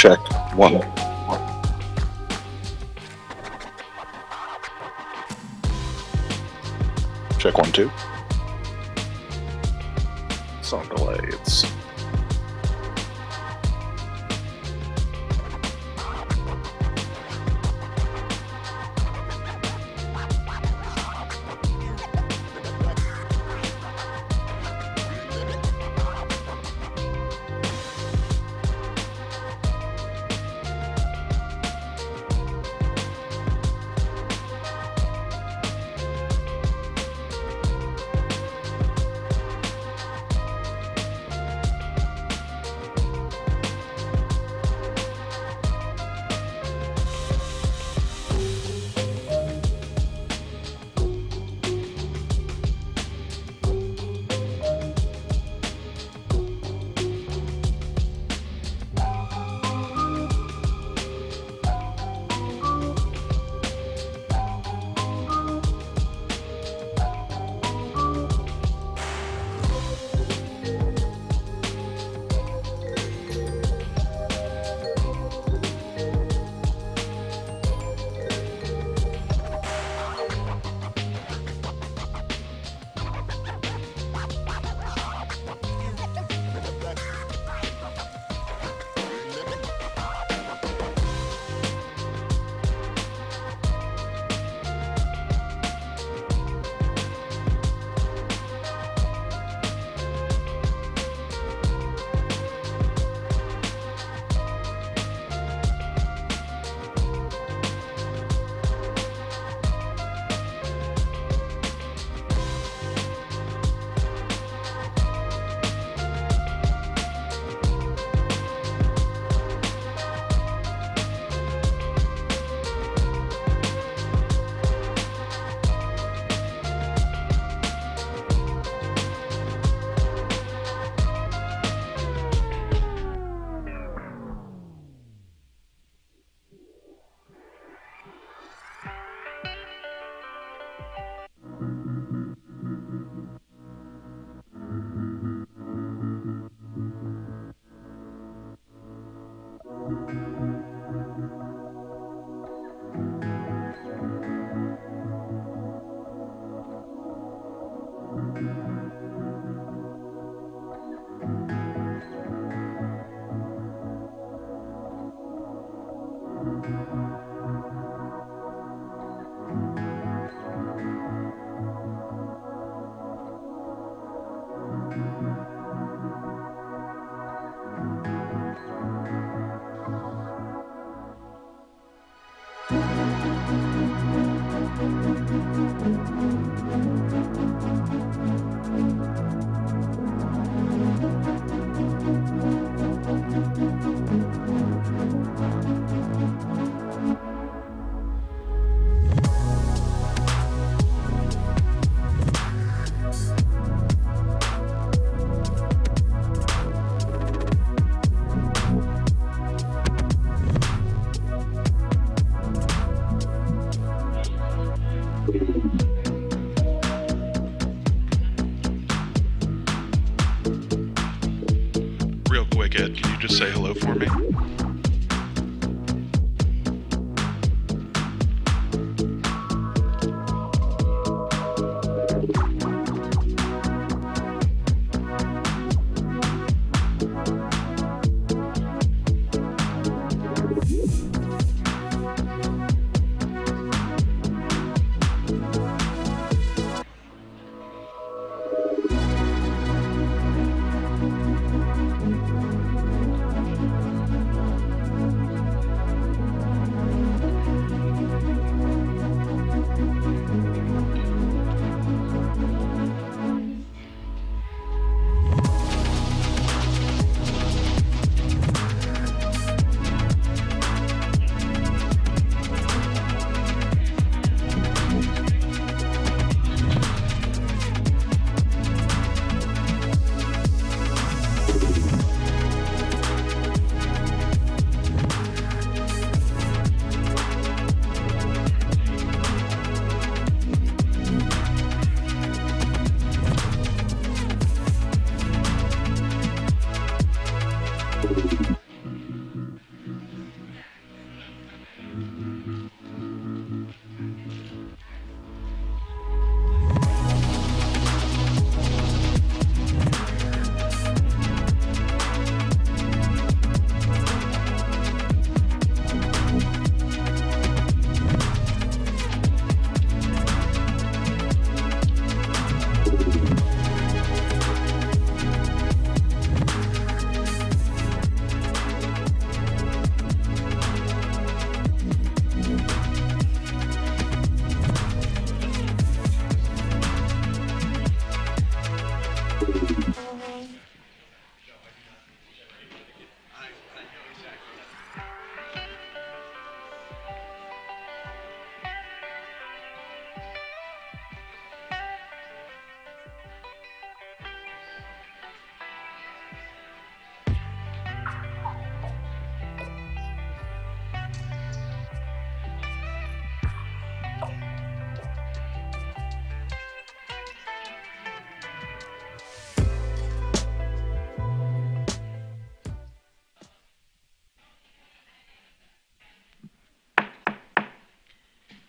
Check one. Check 1 2. It's on delay. It's real quick, Ed, can you just say hello for me?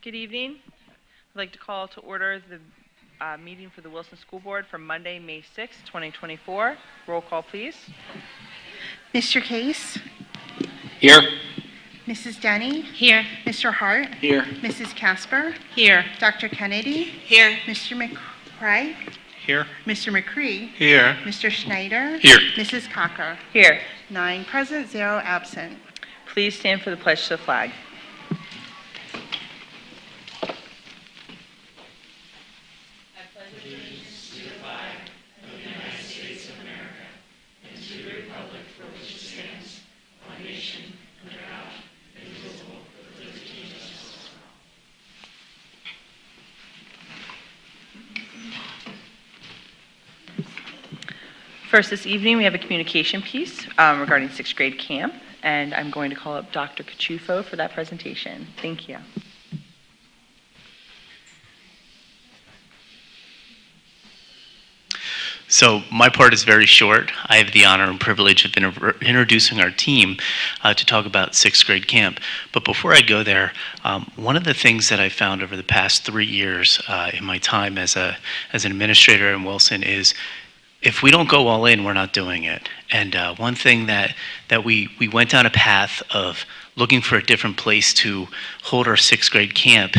Good evening. I'd like to call to order the meeting for the Wilson School Board for Monday, May 6, 2024. Roll call, please. Mr. Case, Here. Mrs. Denny, Here. Mr. Hart, Here. Mrs. Casper, Here. Dr. Kennedy, Here. Mr. McCray, Here. Mr. McCree, Here. Mr. Schneider, Here. Mrs. Cocker. Here. 9 present, 0 absent. Please stand for the pledge to the flag. First this evening, we have a communication piece regarding 6th grade camp, and I'm going to call up Dr. Cachufo for that presentation. Thank you. So my part is very short. I have the honor and privilege of introducing our team to talk about 6th grade camp. But before I go there, one of the things that I found over the past 3 years in my time as an administrator in Wilson is if we don't go all in, we're not doing it. And one thing that we went down a path of looking for a different place to hold our 6th grade camp.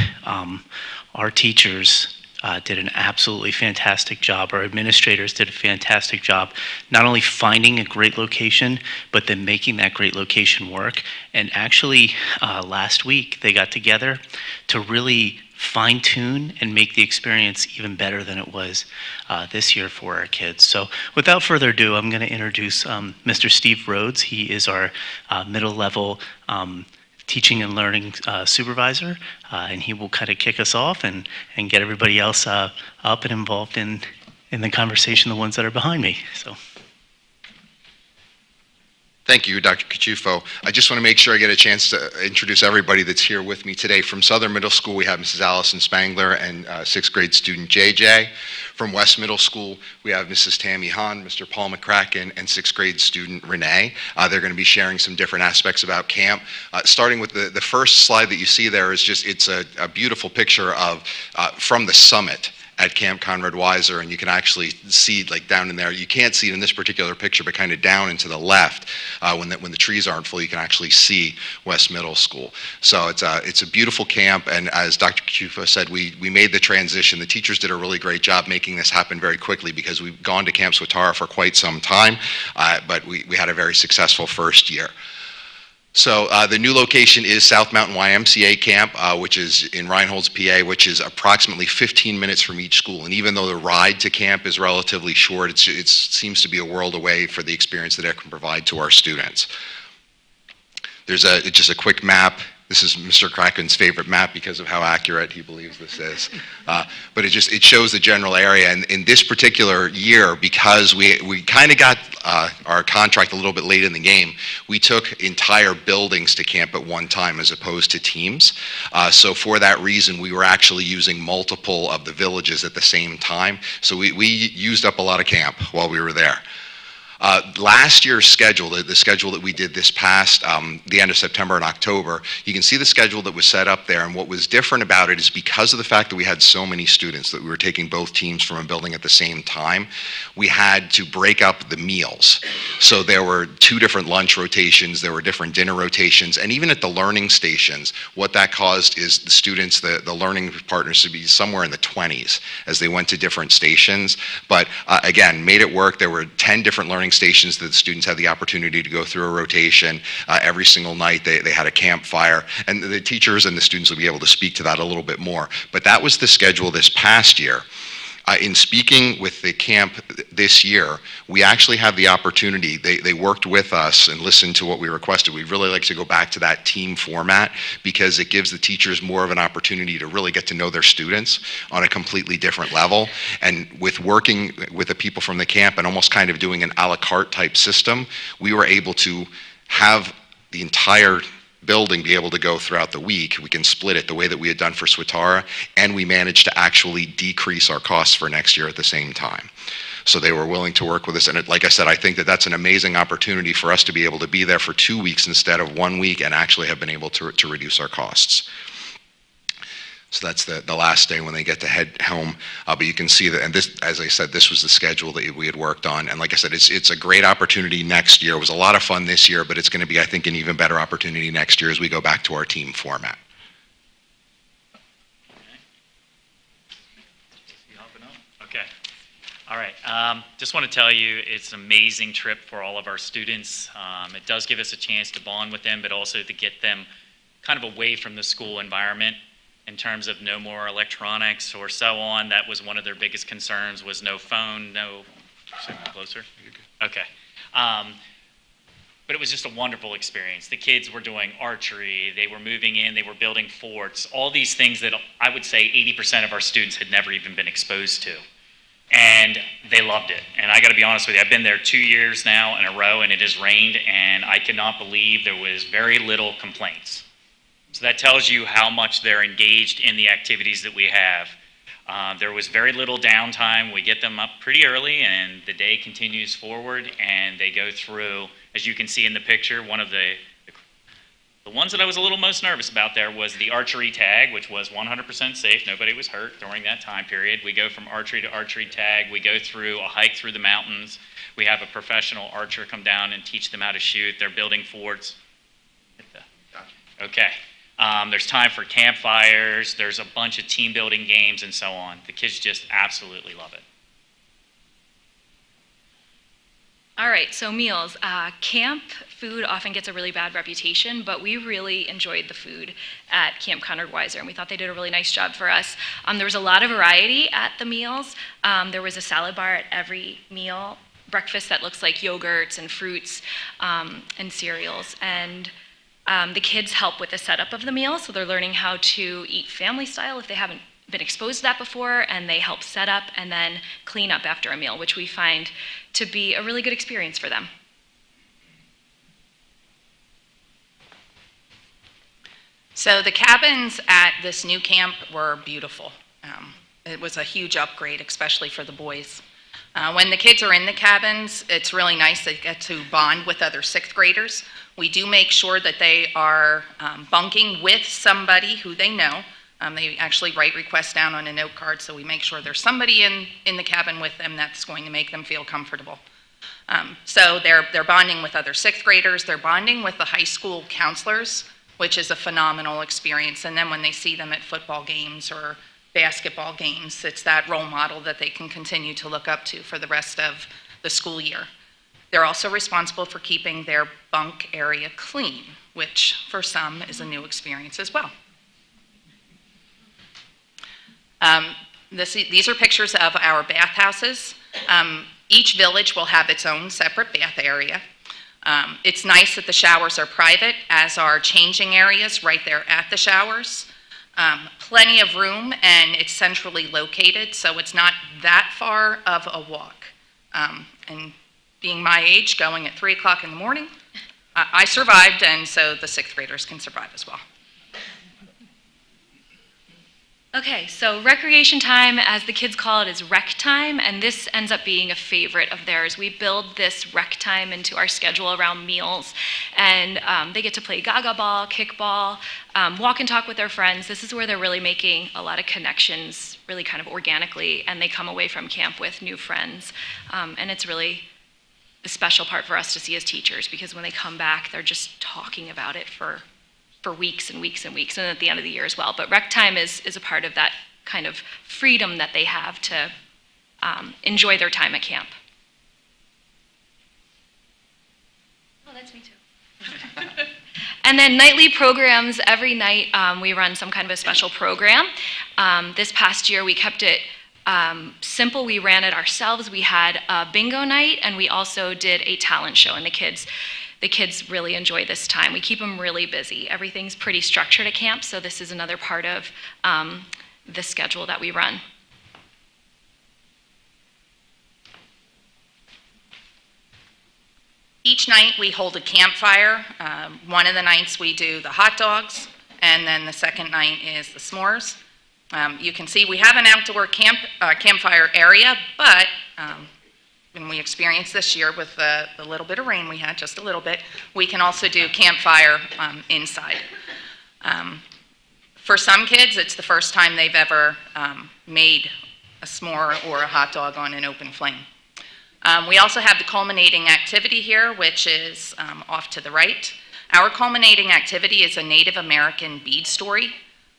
Our teachers did an absolutely fantastic job. Our administrators did a fantastic job, not only finding a great location, but then making that great location work. And actually, last week, they got together to really fine-tune and make the experience even better than it was this year for our kids. So without further ado, I'm going to introduce Mr. Steve Rhodes. He is our middle-level teaching and learning supervisor, and he will kind of kick us off and get everybody else up and involved in the conversation, the ones that are behind me. So. Thank you, Dr. Cachufo. I just want to make sure I get a chance to introduce everybody that's here with me today. From Southern Middle School, we have Mrs. Allison Spangler and 6th grade student JJ. From West Middle School, we have Mrs. Tammy Hahn, Mr. Paul McCracken, and 6th grade student Renee. They're going to be sharing some different aspects about camp. Starting with the first slide that you see there is just, it's a beautiful picture of from the summit at Camp Conrad Weiser, and you can actually see like down in there. You can't see it in this particular picture, but kind of down and to the left, when the trees aren't full, you can actually see West Middle School. So it's a beautiful camp, and as Dr. Cachufo said, we made the transition. The teachers did a really great job making this happen very quickly because we've gone to Camp Swatara for quite some time, but we had a very successful first year. So the new location is South Mountain YMCA Camp, which is in Reinholds, PA, which is approximately 15 minutes from each school. And even though the ride to camp is relatively short, it seems to be a world away for the experience that it can provide to our students. There's just a quick map. This is Mr. Cracken's favorite map because of how accurate he believes this is. But it shows the general area. And in this particular year, because we kind of got our contract a little bit late in the game, we took entire buildings to camp at one time as opposed to teams. So for that reason, we were actually using multiple of the villages at the same time. So we used up a lot of camp while we were there. Last year's schedule, the schedule that we did this past, the end of September and October, you can see the schedule that was set up there, and what was different about it is because of the fact that we had so many students, that we were taking both teams from a building at the same time, we had to break up the meals. So there were 2 different lunch rotations, there were different dinner rotations, and even at the learning stations, what that caused is the students, the learning partners to be somewhere in the 20s as they went to different stations. But again, made it work. There were 10 different learning stations that the students had the opportunity to go through a rotation. Every single night they had a campfire, and the teachers and the students will be able to speak to that a little bit more. But that was the schedule this past year. In speaking with the camp this year, we actually have the opportunity, they worked with us and listened to what we requested. We'd really like to go back to that team format because it gives the teachers more of an opportunity to really get to know their students on a completely different level. And with working with the people from the camp and almost kind of doing an a la carte type system, we were able to have the entire building be able to go throughout the week. We can split it the way that we had done for Swatara, and we managed to actually decrease our costs for next year at the same time. So they were willing to work with us, and like I said, I think that that's an amazing opportunity for us to be able to be there for 2 weeks instead of 1 week and actually have been able to reduce our costs. So that's the last day when they get to head home. But you can see that, and this, as I said, this was the schedule that we had worked on. And like I said, it's a great opportunity next year. It was a lot of fun this year, but it's going to be, I think, an even better opportunity next year as we go back to our team format. Okay. All right. Just want to tell you it's an amazing trip for all of our students. It does give us a chance to bond with them, but also to get them kind of away from the school environment in terms of no more electronics or so on. That was one of their biggest concerns, was no phone, no... Sit closer? Okay. But it was just a wonderful experience. The kids were doing archery, they were moving in, they were building forts, all these things that I would say 80% of our students had never even been exposed to. And they loved it. And I got to be honest with you, I've been there 2 years now in a row, and it has rained, and I cannot believe there was very little complaints. So that tells you how much they're engaged in the activities that we have. There was very little downtime. We get them up pretty early, and the day continues forward, and they go through, as you can see in the picture, one of the ones that I was a little most nervous about there was the archery tag, which was 100% safe. Nobody was hurt during that time period. We go from archery to archery tag. We go through a hike through the mountains. We have a professional archer come down and teach them how to shoot. They're building forts. Okay. There's time for campfires. There's a bunch of team building games and so on. The kids just absolutely love it. All right, so meals. Camp food often gets a really bad reputation, but we really enjoyed the food at Camp Conrad Weiser, and we thought they did a really nice job for us. There was a lot of variety at the meals. There was a salad bar at every meal, breakfast that looks like yogurts and fruits and cereals. And the kids help with the setup of the meal, so they're learning how to eat family style if they haven't been exposed to that before, and they help set up and then clean up after a meal, which we find to be a really good experience for them. So the cabins at this new camp were beautiful. It was a huge upgrade, especially for the boys. When the kids are in the cabins, it's really nice. They get to bond with other sixth graders. We do make sure that they are bunking with somebody who they know. They actually write requests down on a note card, so we make sure there's somebody in the cabin with them that's going to make them feel comfortable. So they're bonding with other sixth graders. They're bonding with the high school counselors, which is a phenomenal experience. And then when they see them at football games or basketball games, it's that role model that they can continue to look up to for the rest of the school year. They're also responsible for keeping their bunk area clean, which for some is a new experience as well. These are pictures of our bathhouses. Each village will have its own separate bath area. It's nice that the showers are private, as are changing areas right there at the showers. Plenty of room, and it's centrally located, so it's not that far of a walk. And being my age, going at 3 o'clock in the morning, I survived, and so the sixth graders can survive as well. Okay, so recreation time, as the kids call it, is rec time, and this ends up being a favorite of theirs. We build this rec time into our schedule around meals, and they get to play gaga ball, kickball, walk and talk with their friends. This is where they're really making a lot of connections, really kind of organically, and they come away from camp with new friends. And it's really the special part for us to see as teachers, because when they come back, they're just talking about it for weeks and weeks and weeks, and at the end of the year as well. But rec time is a part of that kind of freedom that they have to enjoy their time at camp. Oh, that's me too. And then nightly programs. Every night we run some kind of a special program. This past year we kept it simple. We ran it ourselves. We had a bingo night, and we also did a talent show, and the kids really enjoy this time. We keep them really busy. Everything's pretty structured at camp, so this is another part of the schedule that we run. Each night we hold a campfire. One of the nights we do the hot dogs, and then the second night is the s'mores. You can see we have an outdoor campfire area, but when we experienced this year with the little bit of rain we had, just a little bit, we can also do campfire inside. For some kids, it's the first time they've ever made a s'more or a hot dog on an open flame. We also have the culminating activity here, which is off to the right. Our culminating activity is a Native American bead story.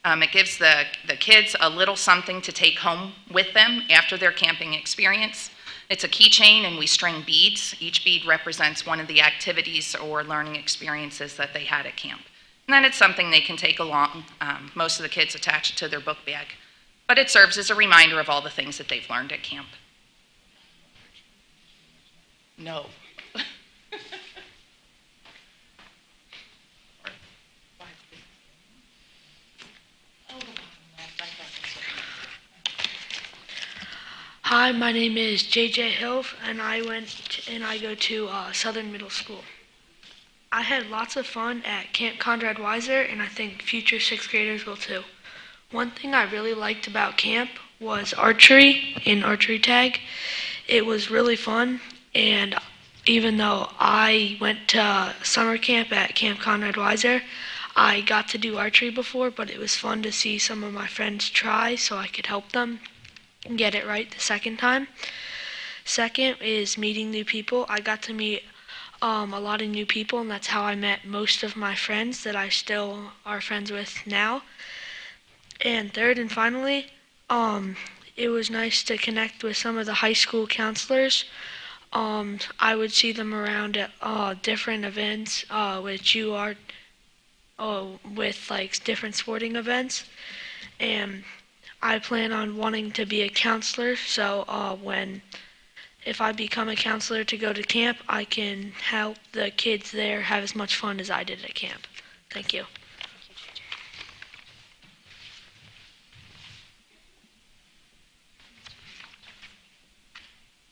It gives the kids a little something to take home with them after their camping experience. It's a keychain and we string beads. Each bead represents one of the activities or learning experiences that they had at camp. And then it's something they can take along. Most of the kids attach it to their book bag. But it serves as a reminder of all the things that they've learned at camp. No. Hi, my name is JJ Hill, and I go to Southern Middle School. I had lots of fun at Camp Conrad Weiser, and I think future sixth graders will too. One thing I really liked about camp was archery and archery tag. It was really fun, and even though I went to summer camp at Camp Conrad Weiser, I got to do archery before, but it was fun to see some of my friends try so I could help them get it right the second time. Second is meeting new people. I got to meet a lot of new people, and that's how I met most of my friends that I still are friends with now. And third and finally, it was nice to connect with some of the high school counselors. I would see them around at different events, which you are with like different sporting events, and I plan on wanting to be a counselor, so if I become a counselor to go to camp, I can help the kids there have as much fun as I did at camp. Thank you.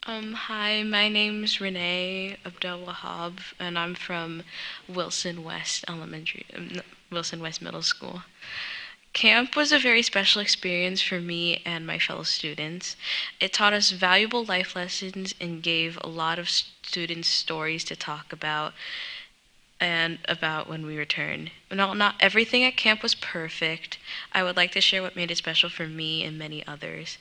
Hi, my name's Renee Abdel Wahab, and I'm from Wilson West Middle School. Camp was a very special experience for me and my fellow students. It taught us valuable life lessons and gave a lot of students stories to talk about and about when we returned. Not everything at camp was perfect. I would like to share what made it special for me and many others.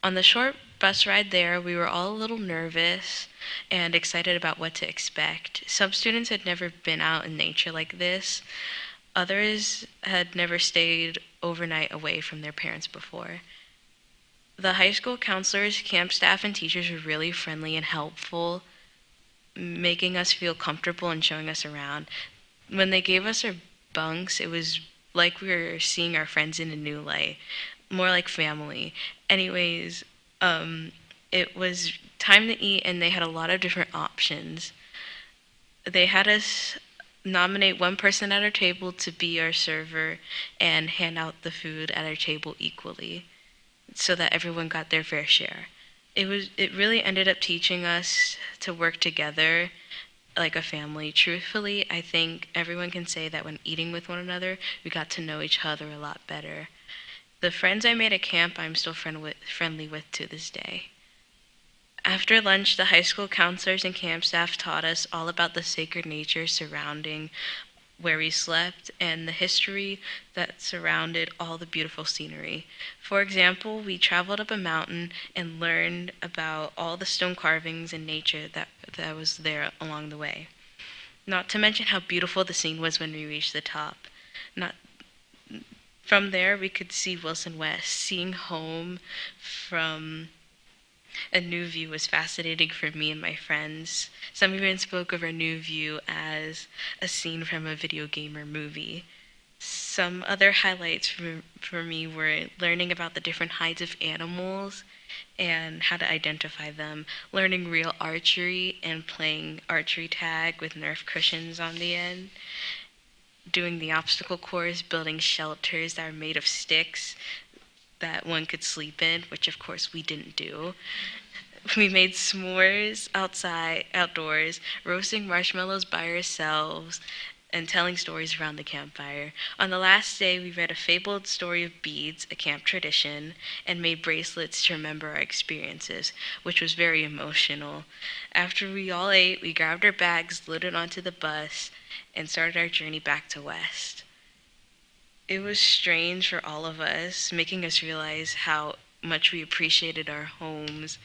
On the short bus ride there, we were all a little nervous and excited about what to expect. Some students had never been out in nature like this. Others had never stayed overnight away from their parents before. The high school counselors, camp staff, and teachers were really friendly and helpful, making us feel comfortable and showing us around. When they gave us our bunks, it was like we were seeing our friends in a new light, more like family. Anyways, it was time to eat, and they had a lot of different options. They had us nominate one person at our table to be our server and hand out the food at our table equally so that everyone got their fair share. It really ended up teaching us to work together like a family. Truthfully, I think everyone can say that when eating with one another, we got to know each other a lot better. The friends I made at camp, I'm still friendly with to this day. After lunch, the high school counselors and camp staff taught us all about the sacred nature surrounding where we slept and the history that surrounded all the beautiful scenery. For example, we traveled up a mountain and learned about all the stone carvings and nature that was there along the way. Not to mention how beautiful the scene was when we reached the top. From there, we could see Wilson West. Seeing home from a new view was fascinating for me and my friends. Some even spoke of our new view as a scene from a video game or movie. Some other highlights for me were learning about the different hides of animals and how to identify them, learning real archery and playing archery tag with Nerf cushions on the end, doing the obstacle course, building shelters that are made of sticks that one could sleep in, which of course we didn't do. We made s'mores outdoors, roasting marshmallows by ourselves, and telling stories around the campfire. On the last day, we read a fabled story of beads, a camp tradition, and made bracelets to remember our experiences, which was very emotional. After we all ate, we grabbed our bags, loaded onto the bus, and started our journey back to West. It was strange for all of us, making us realize how much we appreciated our homes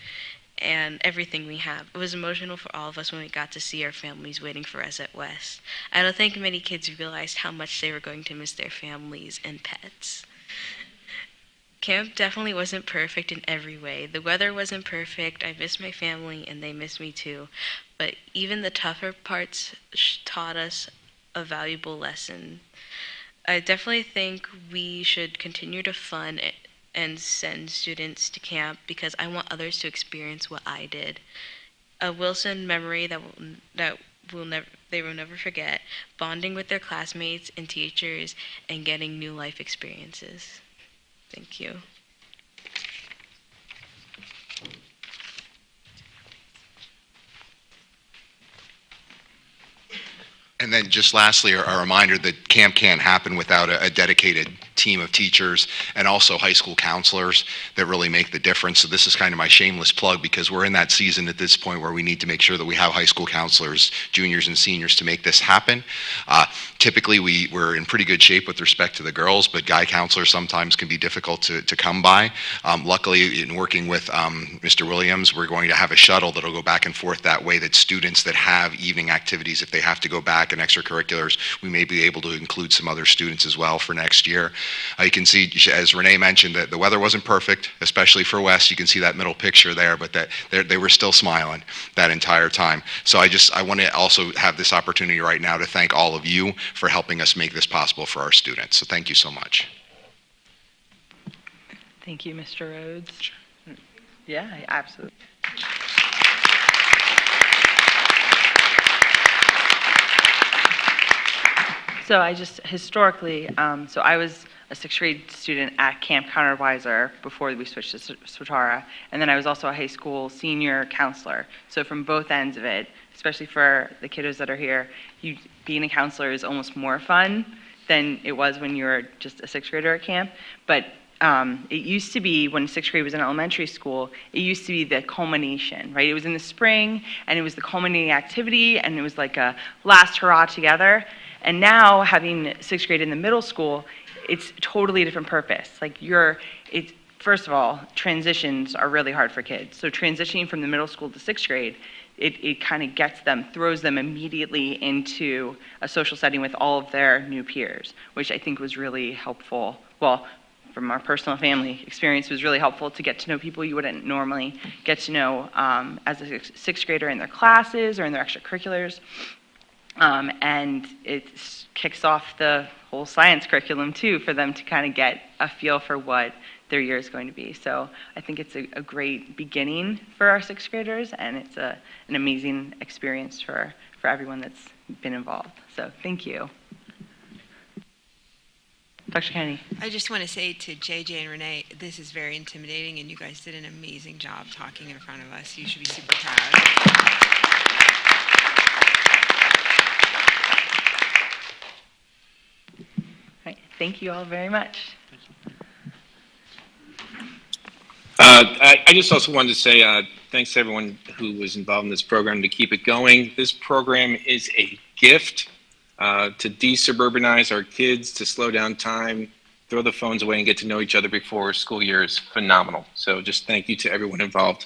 and everything we have. It was emotional for all of us when we got to see our families waiting for us at West. I don't think many kids realized how much they were going to miss their families and pets. Camp definitely wasn't perfect in every way. The weather wasn't perfect. I missed my family and they missed me too. But even the tougher parts taught us a valuable lesson. I definitely think we should continue to fund it and send students to camp because I want others to experience what I did. A Wilson memory they will never forget, bonding with their classmates and teachers and getting new life experiences. Thank you. And then just lastly, a reminder that camp can't happen without a dedicated team of teachers and also high school counselors that really make the difference. So this is kind of my shameless plug because we're in that season at this point where we need to make sure that we have high school counselors, juniors and seniors to make this happen. Typically, we're in pretty good shape with respect to the girls, but guy counselors sometimes can be difficult to come by. Luckily, in working with Mr. Williams, we're going to have a shuttle that'll go back and forth that way that students that have evening activities, if they have to go back and extracurriculars, we may be able to include some other students as well for next year. You can see, as Renee mentioned, that the weather wasn't perfect, especially for West. You can see that middle picture there, but that they were still smiling that entire time. So I want to also have this opportunity right now to thank all of you for helping us make this possible for our students. So thank you so much. Thank you, Mr. Rhodes. Yeah, absolutely. So I just historically, so I was a sixth grade student at Camp Conrad Weiser before we switched to Swatara, and then I was also a high school senior counselor. So from both ends of it, especially for the kiddos that are here, being a counselor is almost more fun than it was when you were just a sixth grader at camp. But it used to be, when sixth grade was in elementary school, it used to be the culmination, right? It was in the spring, and it was the culminating activity, and it was like a last hurrah together. And now, having sixth grade in the middle school, it's totally a different purpose. Like first of all, transitions are really hard for kids. So transitioning from the middle school to sixth grade, it kind of throws them immediately into a social setting with all of their new peers, which I think was really helpful. Well, from our personal family experience, it was really helpful to get to know people you wouldn't normally get to know as a sixth grader in their classes or in their extracurriculars. And it kicks off the whole science curriculum too, for them to kind of get a feel for what their year is going to be. So I think it's a great beginning for our sixth graders, and it's an amazing experience for everyone that's been involved. So thank you. Dr. Kennedy. I just want to say to JJ and Renee, this is very intimidating, and you guys did an amazing job talking in front of us. You should be super proud. Thank you all very much. I just also wanted to say thanks to everyone who was involved in this program to keep it going. This program is a gift to desuburbanize our kids, to slow down time, throw the phones away and get to know each other before school year is phenomenal. So just thank you to everyone involved.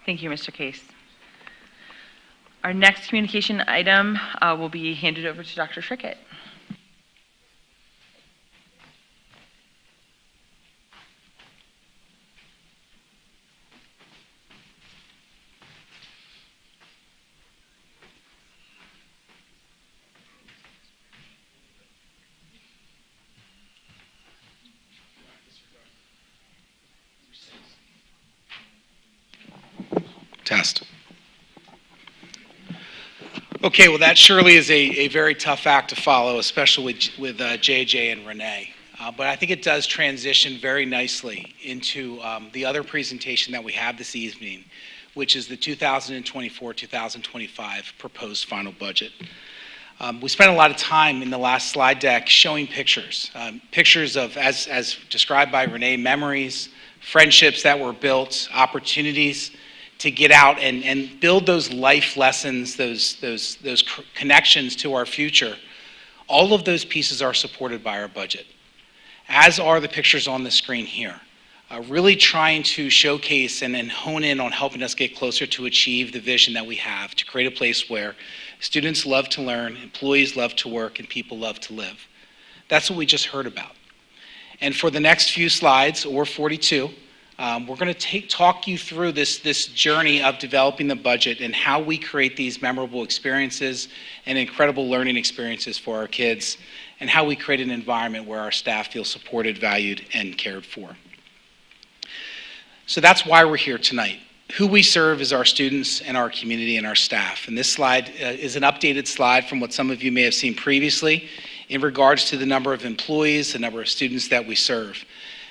Thank you, Mr. Case. Our next communication item will be handed over to Dr. Trickett. Test. Okay, well, that surely is a very tough act to follow, especially with JJ and Renee. But I think it does transition very nicely into the other presentation that we have this evening, which is the 2024-2025 proposed final budget. We spent a lot of time in the last slide deck showing pictures, pictures of, as described by Renee, memories, friendships that were built, opportunities to get out and build those life lessons, those connections to our future, all of those pieces are supported by our budget, as are the pictures on the screen here. Really trying to showcase and hone in on helping us get closer to achieve the vision that we have, to create a place where students love to learn, employees love to work, and people love to live. That's what we just heard about. And for the next few slides, or 42, we're going to talk you through this journey of developing the budget and how we create these memorable experiences and incredible learning experiences for our kids, and how we create an environment where our staff feel supported, valued, and cared for. So that's why we're here tonight. Who we serve is our students and our community and our staff. And this slide is an updated slide from what some of you may have seen previously in regards to the number of employees, the number of students that we serve.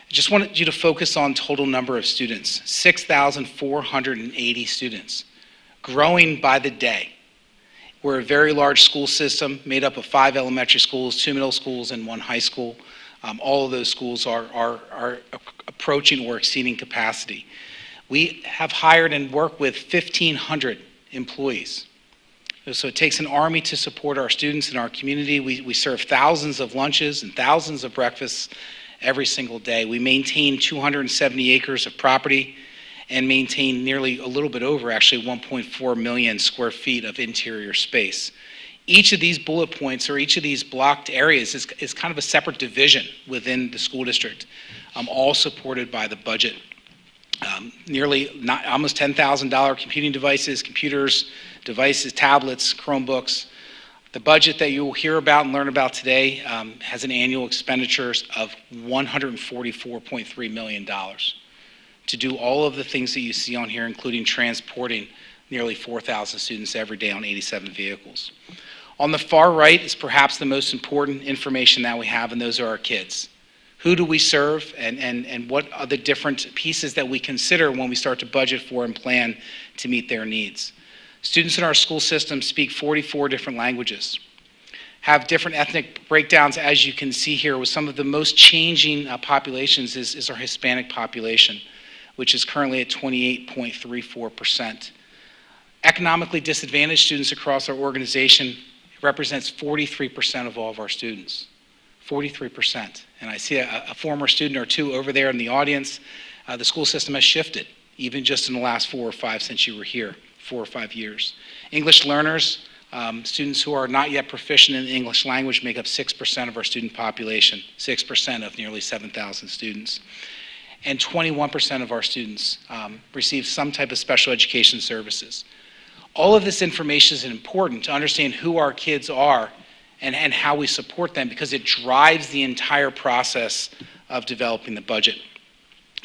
I just wanted you to focus on total number of students, 6,480 students, growing by the day. We're a very large school system made up of 5 elementary schools, 2 middle schools, and 1 high school. All of those schools are approaching or exceeding capacity. We have hired and work with 1,500 employees. So it takes an army to support our students in our community. We serve thousands of lunches and thousands of breakfasts every single day. We maintain 270 acres of property and maintain nearly a little bit over, actually, 1.4 million square feet of interior space. Each of these bullet points or each of these blocked areas is kind of a separate division within the school district, all supported by the budget. Almost $10,000 computing devices, computers, devices, tablets, Chromebooks. The budget that you will hear about and learn about today has an annual expenditures of $144.3 million to do all of the things that you see on here, including transporting nearly 4,000 students every day on 87 vehicles. On the far right is perhaps the most important information that we have, and those are our kids. Who do we serve, and what are the different pieces that we consider when we start to budget for and plan to meet their needs? Students in our school system speak 44 different languages, have different ethnic breakdowns, as you can see here, with some of the most changing populations is our Hispanic population, which is currently at 28.34%. Economically disadvantaged students across our organization represents 43% of all of our students. 43%. And I see a former student or two over there in the audience. The school system has shifted, even just in the last 4 or 5 since you were here, 4 or 5 years. English learners, students who are not yet proficient in the English language, make up 6% of our student population, 6% of nearly 7,000 students. And 21% of our students receive some type of special education services. All of this information is important to understand who our kids are and how we support them, because it drives the entire process of developing the budget.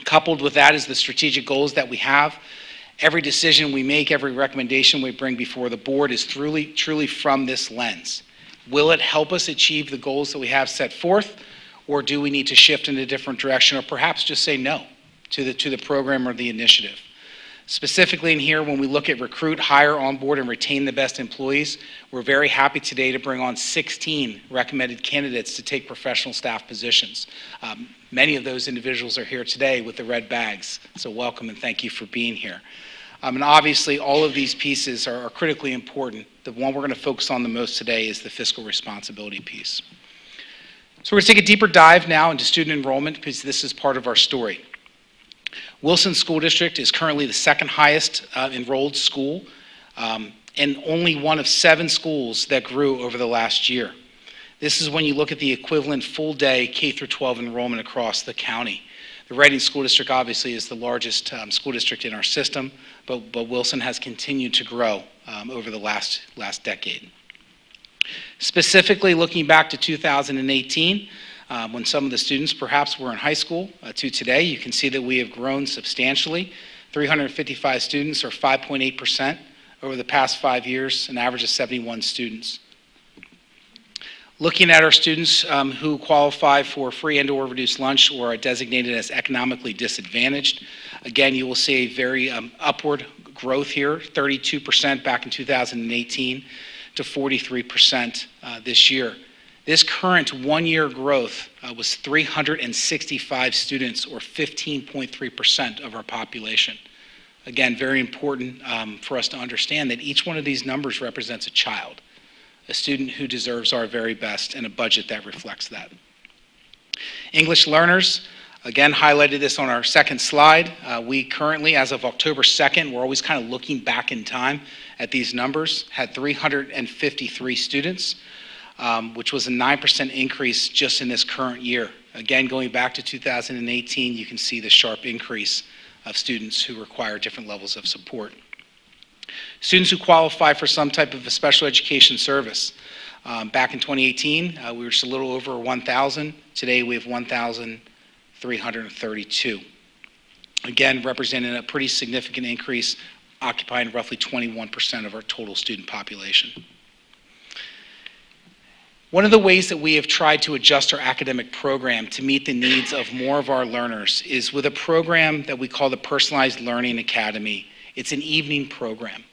Coupled with that is the strategic goals that we have. Every decision we make, every recommendation we bring before the board is truly from this lens. Will it help us achieve the goals that we have set forth, or do we need to shift in a different direction, or perhaps just say no to the program or the initiative? Specifically in here, when we look at recruit, hire, onboard, and retain the best employees, we're very happy today to bring on 16 recommended candidates to take professional staff positions. Many of those individuals are here today with the red bags, so welcome and thank you for being here. And obviously, all of these pieces are critically important. The one we're going to focus on the most today is the fiscal responsibility piece. So we're going to take a deeper dive now into student enrollment, because this is part of our story. Wilson School District is currently the second highest enrolled school, and only one of 7 schools that grew over the last year. This is when you look at the equivalent full-day K-12 enrollment across the county. The Reading School District obviously is the largest school district in our system, but Wilson has continued to grow over the last decade. Specifically, looking back to 2018, when some of the students perhaps were in high school, to today, you can see that we have grown substantially. 355 students, or 5.8% over the past 5 years, an average of 71 students. Looking at our students who qualify for free and/or reduced lunch or are designated as economically disadvantaged, again, you will see a very upward growth here, 32% back in 2018 to 43% this year. This current one-year growth was 365 students, or 15.3% of our population. Again, very important for us to understand that each one of these numbers represents a child, a student who deserves our very best, and a budget that reflects that. English learners, again, highlighted this on our second slide. We currently, as of October 2nd, we're always kind of looking back in time at these numbers, had 353 students, which was a 9% increase just in this current year. Again, going back to 2018, you can see the sharp increase of students who require different levels of support. Students who qualify for some type of a special education service. Back in 2018, we were just a little over 1,000. Today, we have 1,332. Again, representing a pretty significant increase, occupying roughly 21% of our total student population. One of the ways that we have tried to adjust our academic program to meet the needs of more of our learners is with a program that we call the Personalized Learning Academy. It's an evening program.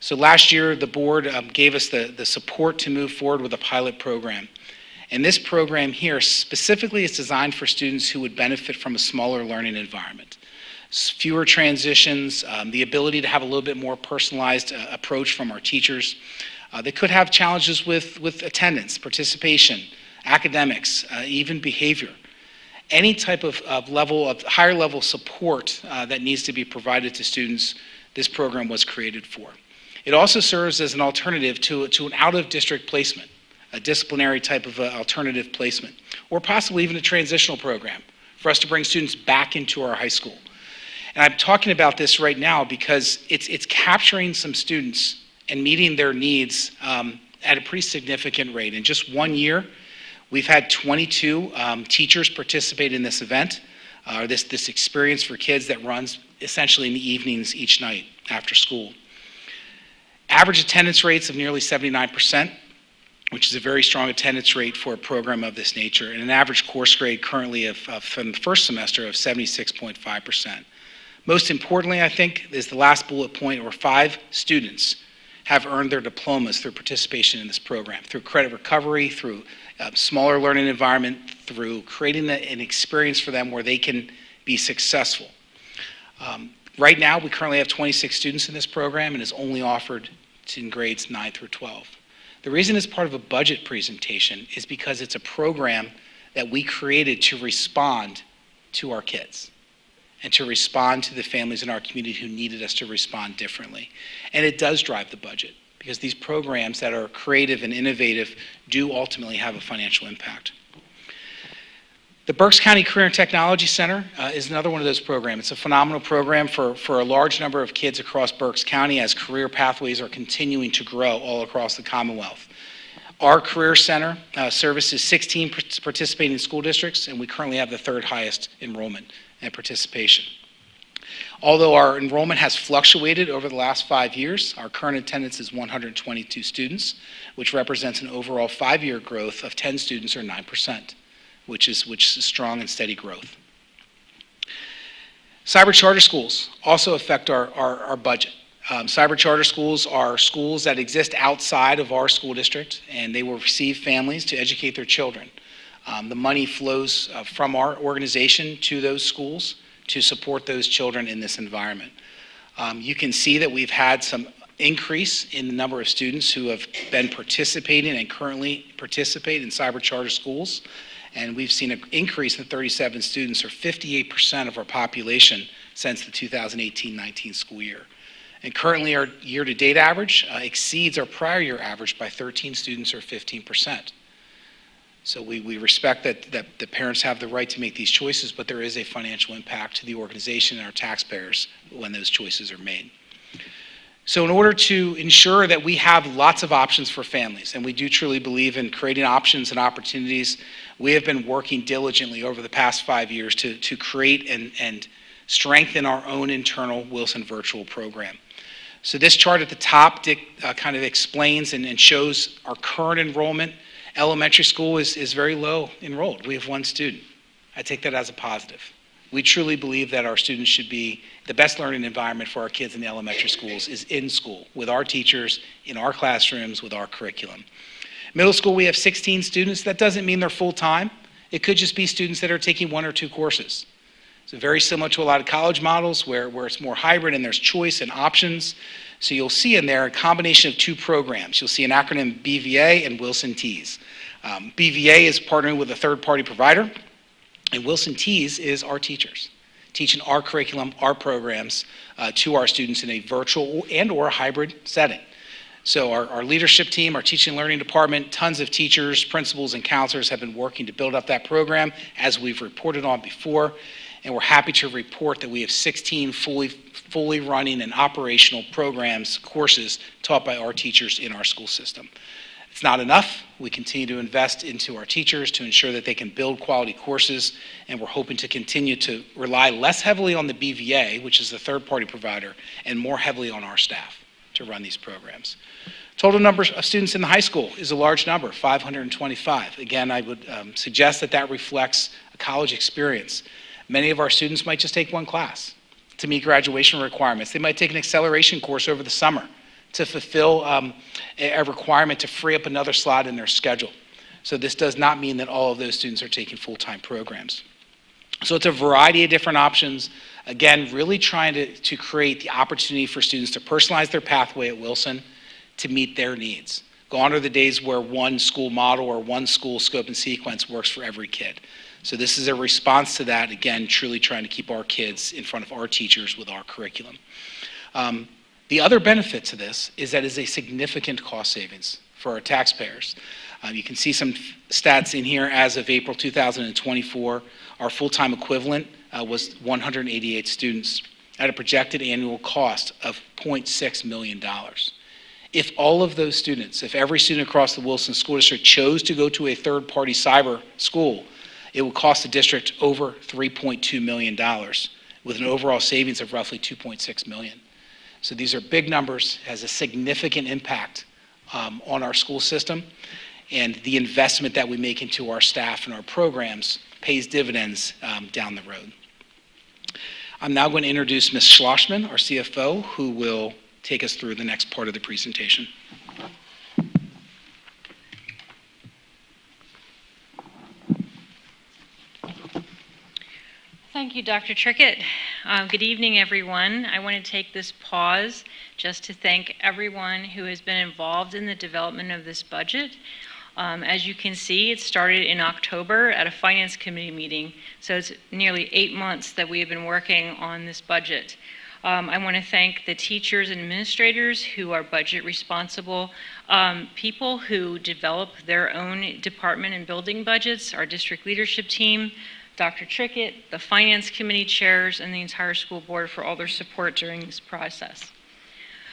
So last year, the board gave us the support to move forward with a pilot program. And this program here specifically is designed for students who would benefit from a smaller learning environment. Fewer transitions, the ability to have a little bit more personalized approach from our teachers. They could have challenges with attendance, participation, academics, even behavior. Any type of higher level support that needs to be provided to students, this program was created for. It also serves as an alternative to an out-of-district placement, a disciplinary type of alternative placement, or possibly even a transitional program for us to bring students back into our high school. And I'm talking about this right now because it's capturing some students and meeting their needs at a pretty significant rate. In just 1 year, we've had 22 teachers participate in this event, this experience for kids that runs essentially in the evenings each night after school. Average attendance rates of nearly 79%, which is a very strong attendance rate for a program of this nature, and an average course grade currently from the first semester of 76.5%. Most importantly, I think, is the last bullet point, where 5 students have earned their diplomas through participation in this program, through credit recovery, through a smaller learning environment, through creating an experience for them where they can be successful. Right now, we currently have 26 students in this program, and is only offered in grades 9 through 12. The reason it's part of a budget presentation is because it's a program that we created to respond to our kids and to respond to the families in our community who needed us to respond differently. And it does drive the budget, because these programs that are creative and innovative do ultimately have a financial impact. The Berks County Career and Technology Center is another one of those programs. It's a phenomenal program for a large number of kids across Berks County as career pathways are continuing to grow all across the Commonwealth. Our Career Center services 16 participating school districts, and we currently have the 3rd highest enrollment and participation. Although our enrollment has fluctuated over the last 5 years, our current attendance is 122 students, which represents an overall 5-year growth of 10 students, or 9%, which is strong and steady growth. Cyber charter schools also affect our budget. Cyber charter schools are schools that exist outside of our school district, and they will receive families to educate their children. The money flows from our organization to those schools to support those children in this environment. You can see that we've had some increase in the number of students who have been participating and currently participate in cyber charter schools. And we've seen an increase in 37 students, or 58% of our population, since the 2018-19 school year. And currently, our year-to-date average exceeds our prior year average by 13 students, or 15%. So we respect that the parents have the right to make these choices, but there is a financial impact to the organization and our taxpayers when those choices are made. So in order to ensure that we have lots of options for families, and we do truly believe in creating options and opportunities, we have been working diligently over the past 5 years to create and strengthen our own internal Wilson Virtual program. So this chart at the top kind of explains and shows our current enrollment. Elementary school is very low enrolled. We have 1 student. I take that as a positive. We truly believe that our students should be, the best learning environment for our kids in the elementary schools is in school, with our teachers, in our classrooms, with our curriculum. Middle school, we have 16 students. That doesn't mean they're full-time. It could just be students that are taking 1 or 2 courses. So very similar to a lot of college models where it's more hybrid and there's choice and options. So you'll see in there a combination of two programs. You'll see an acronym BVA and Wilson Tees. BVA is partnering with a third-party provider, and Wilson Tees is our teachers, teaching our curriculum, our programs to our students in a virtual and or a hybrid setting. So our leadership team, our teaching and learning department, tons of teachers, principals, and counselors have been working to build up that program as we've reported on before. And we're happy to report that we have 16 fully running and operational programs, courses taught by our teachers in our school system. It's not enough. We continue to invest into our teachers to ensure that they can build quality courses, and we're hoping to continue to rely less heavily on the BVA, which is the third-party provider, and more heavily on our staff to run these programs. Total number of students in the high school is a large number, 525. Again, I would suggest that that reflects a college experience. Many of our students might just take one class to meet graduation requirements. They might take an acceleration course over the summer to fulfill a requirement to free up another slot in their schedule. So this does not mean that all of those students are taking full-time programs. So it's a variety of different options. Again, really trying to create the opportunity for students to personalize their pathway at Wilson to meet their needs. Gone are the days where one school model or one school scope and sequence works for every kid. So this is a response to that, again, truly trying to keep our kids in front of our teachers with our curriculum. The other benefit to this is that it's a significant cost savings for our taxpayers. You can see some stats in here as of April 2024. Our full-time equivalent was 188 students at a projected annual cost of $0.6 million. If all of those students, if every student across the Wilson School District chose to go to a third-party cyber school, it would cost the district over $3.2 million with an overall savings of roughly $2.6 million. So these are big numbers, has a significant impact on our school system, and the investment that we make into our staff and our programs pays dividends down the road. I'm now going to introduce Ms. Schlossman, our CFO, who will take us through the next part of the presentation. Thank you, Dr. Trickett. Good evening, everyone. I want to take this pause just to thank everyone who has been involved in the development of this budget. As you can see, it started in October at a Finance Committee meeting, so it's nearly 8 months that we have been working on this budget. I want to thank the teachers and administrators who are budget responsible, people who develop their own department and building budgets, our district leadership team, Dr. Trickett, the Finance Committee chairs, and the entire school board for all their support during this process.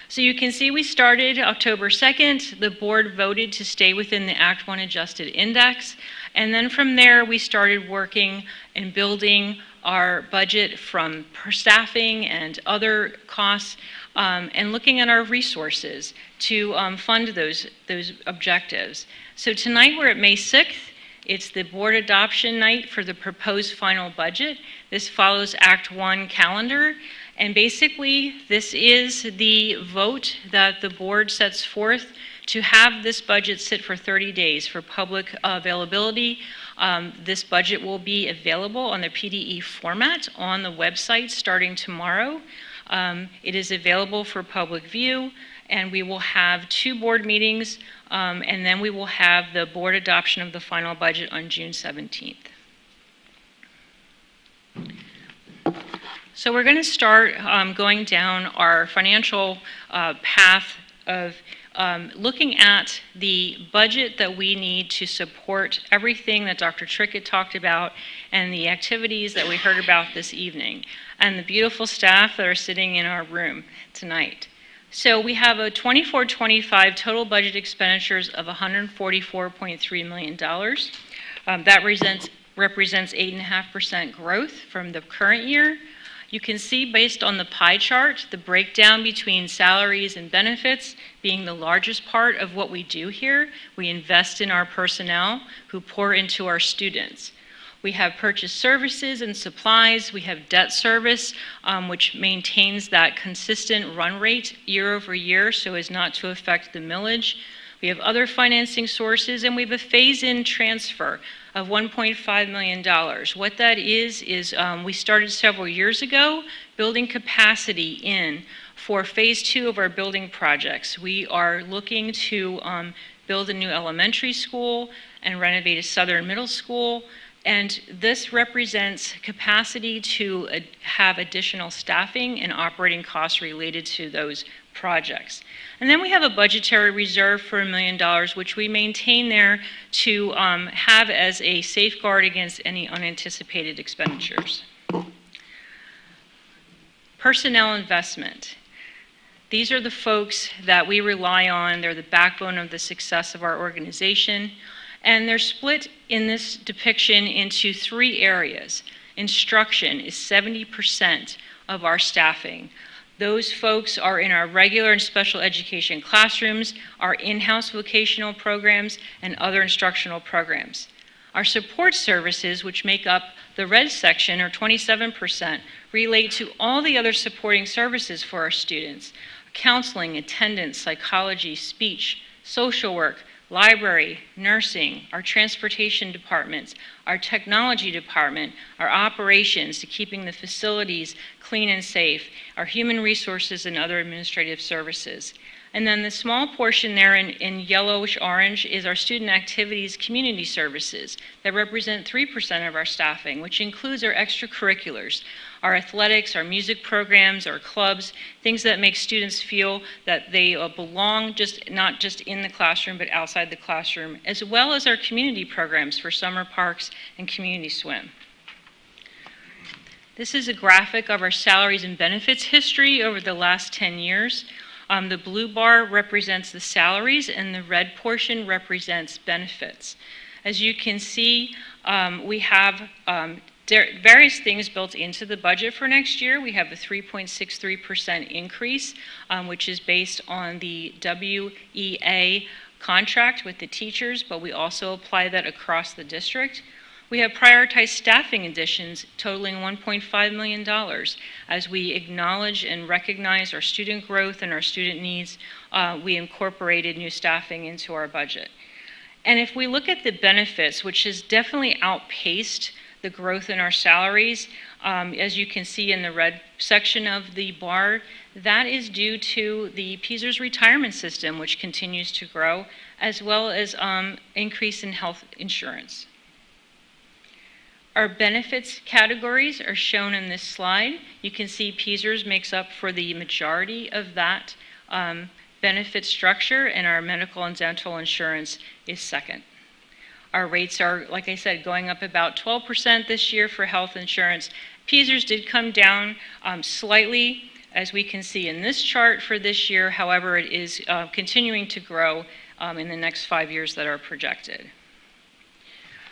So you can see we started October 2nd. The board voted to stay within the Act 1 adjusted index. And then from there, we started working and building our budget from staffing and other costs and looking at our resources to fund those objectives. So tonight we're at May 6th. It's the board adoption night for the proposed final budget. This follows Act 1 calendar. And basically, this is the vote that the board sets forth to have this budget sit for 30 days for public availability. This budget will be available on the PDE format on the website starting tomorrow. It is available for public view, and we will have 2 board meetings, and then we will have the board adoption of the final budget on June 17th. So we're going to start going down our financial path of looking at the budget that we need to support everything that Dr. Trickett talked about and the activities that we heard about this evening, and the beautiful staff that are sitting in our room tonight. So we have a 24-25 total budget expenditures of $144.3 million. That represents 8.5% growth from the current year. You can see based on the pie chart, the breakdown between salaries and benefits being the largest part of what we do here. We invest in our personnel who pour into our students. We have purchase services and supplies. We have debt service, which maintains that consistent run rate year over year so as not to affect the millage. We have other financing sources, and we have a phase-in transfer of $1.5 million. What that is we started several years ago building capacity in for phase 2 of our building projects. We are looking to build a new elementary school and renovate a Southern Middle School. And this represents capacity to have additional staffing and operating costs related to those projects. And then we have a budgetary reserve for $1 million, which we maintain there to have as a safeguard against any unanticipated expenditures. Personnel investment. These are the folks that we rely on. They're the backbone of the success of our organization. And they're split in this depiction into 3 areas. Instruction is 70% of our staffing. Those folks are in our regular and special education classrooms, our in-house vocational programs, and other instructional programs. Our support services, which make up the red section, or 27%, relate to all the other supporting services for our students: counseling, attendance, psychology, speech, social work, library, nursing, our transportation departments, our technology department, our operations to keeping the facilities clean and safe, our human resources and other administrative services. And then the small portion there in yellowish orange is our student activities community services that represent 3% of our staffing, which includes our extracurriculars, our athletics, our music programs, our clubs, things that make students feel that they belong not just in the classroom but outside the classroom, as well as our community programs for summer parks and community swim. This is a graphic of our salaries and benefits history over the last 10 years. The blue bar represents the salaries and the red portion represents benefits. As you can see, we have various things built into the budget for next year. We have a 3.63% increase, which is based on the WEA contract with the teachers, but we also apply that across the district. We have prioritized staffing additions totaling $1.5 million. As we acknowledge and recognize our student growth and our student needs, we incorporated new staffing into our budget. And if we look at the benefits, which has definitely outpaced the growth in our salaries, as you can see in the red section of the bar, that is due to the PSERS retirement system, which continues to grow, as well as increase in health insurance. Our benefits categories are shown in this slide. You can see PSERS makes up for the majority of that benefit structure, and our medical and dental insurance is second. Our rates are, like I said, going up about 12% this year for health insurance. PSERS did come down slightly, as we can see in this chart for this year. However, it is continuing to grow in the next 5 years that are projected.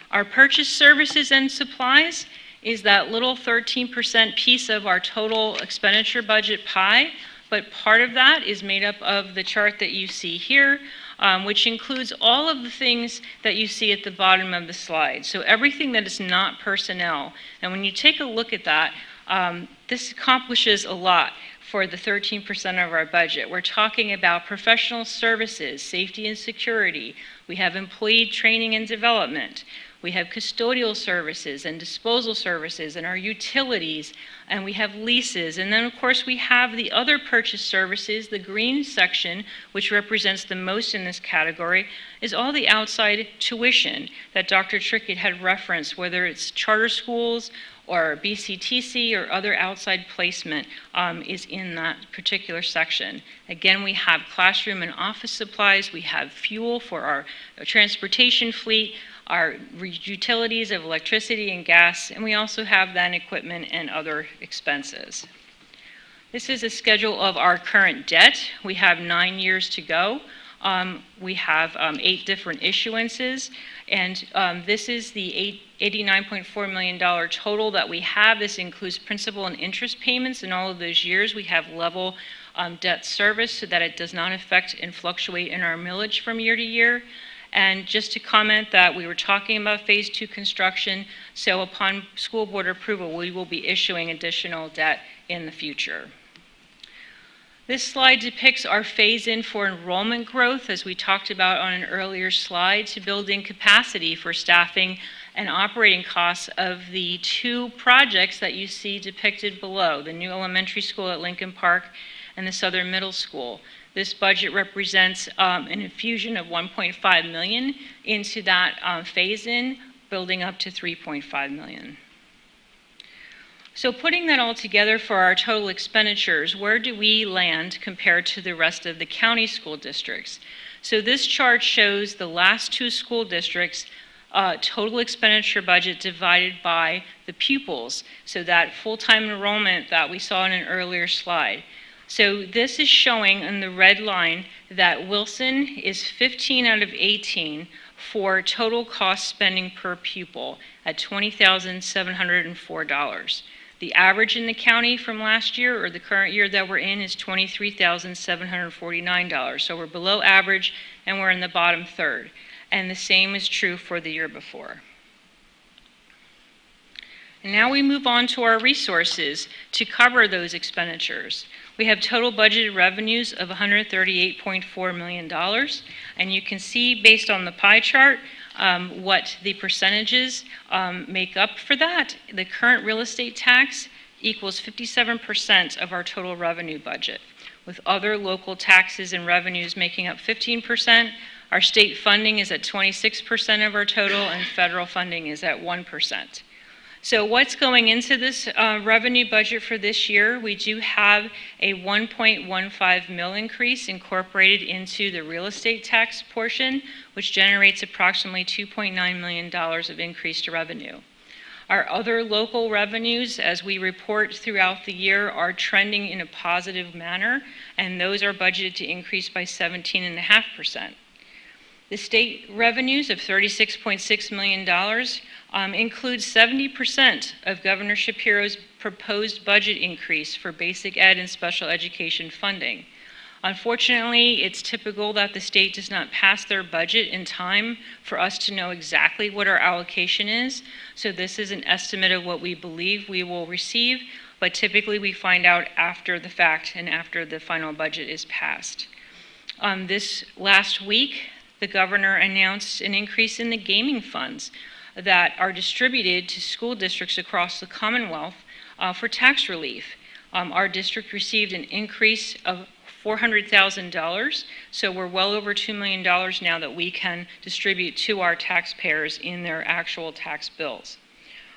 Our purchase services and supplies is that little 13% piece of our total expenditure budget pie, but part of that is made up of the chart that you see here, which includes all of the things that you see at the bottom of the slide. So everything that is not personnel. And when you take a look at that, this accomplishes a lot for the 13% of our budget. We're talking about professional services, safety and security. We have employee training and development. We have custodial services and disposal services and our utilities, and we have leases. And then, of course, we have the other purchase services. The green section, which represents the most in this category, is all the outside tuition that Dr. Trickett had referenced, whether it's charter schools or BCTC or other outside placement is in that particular section. Again, we have classroom and office supplies. We have fuel for our transportation fleet, our utilities of electricity and gas, and we also have then equipment and other expenses. This is a schedule of our current debt. We have 9 years to go. We have 8 different issuances, and this is the $89.4 million total that we have. This includes principal and interest payments in all of those years. We have level debt service so that it does not affect and fluctuate in our millage from year to year. And just to comment that we were talking about phase 2 construction, so upon school board approval, we will be issuing additional debt in the future. This slide depicts our phase-in for enrollment growth, as we talked about on an earlier slide, to build in capacity for staffing and operating costs of the two projects that you see depicted below, the new elementary school at Lincoln Park and the Southern Middle School. This budget represents an infusion of $1.5 million into that phase-in, building up to $3.5 million. So putting that all together for our total expenditures, where do we land compared to the rest of the county school districts? So this chart shows the last two school districts' total expenditure budget divided by the pupils, so that full-time enrollment that we saw in an earlier slide. So this is showing in the red line that Wilson is 15 out of 18 for total cost spending per pupil at $20,704. The average in the county from last year or the current year that we're in is $23,749. So we're below average and we're in the bottom third. And the same is true for the year before. And now we move on to our resources to cover those expenditures. We have total budgeted revenues of $138.4 million. And you can see based on the pie chart what the percentages make up for that. The current real estate tax equals 57% of our total revenue budget, with other local taxes and revenues making up 15%. Our state funding is at 26% of our total, and federal funding is at 1%. So what's going into this revenue budget for this year? We do have a $1.15 million increase incorporated into the real estate tax portion, which generates approximately $2.9 million of increased revenue. Our other local revenues, as we report throughout the year, are trending in a positive manner, and those are budgeted to increase by 17.5%. The state revenues of $36.6 million includes 70% of Governor Shapiro's proposed budget increase for basic ed and special education funding. Unfortunately, it's typical that the state does not pass their budget in time for us to know exactly what our allocation is. So this is an estimate of what we believe we will receive, but typically we find out after the fact and after the final budget is passed. This last week, the governor announced an increase in the gaming funds that are distributed to school districts across the Commonwealth for tax relief. Our district received an increase of $400,000, so we're well over $2 million now that we can distribute to our taxpayers in their actual tax bills.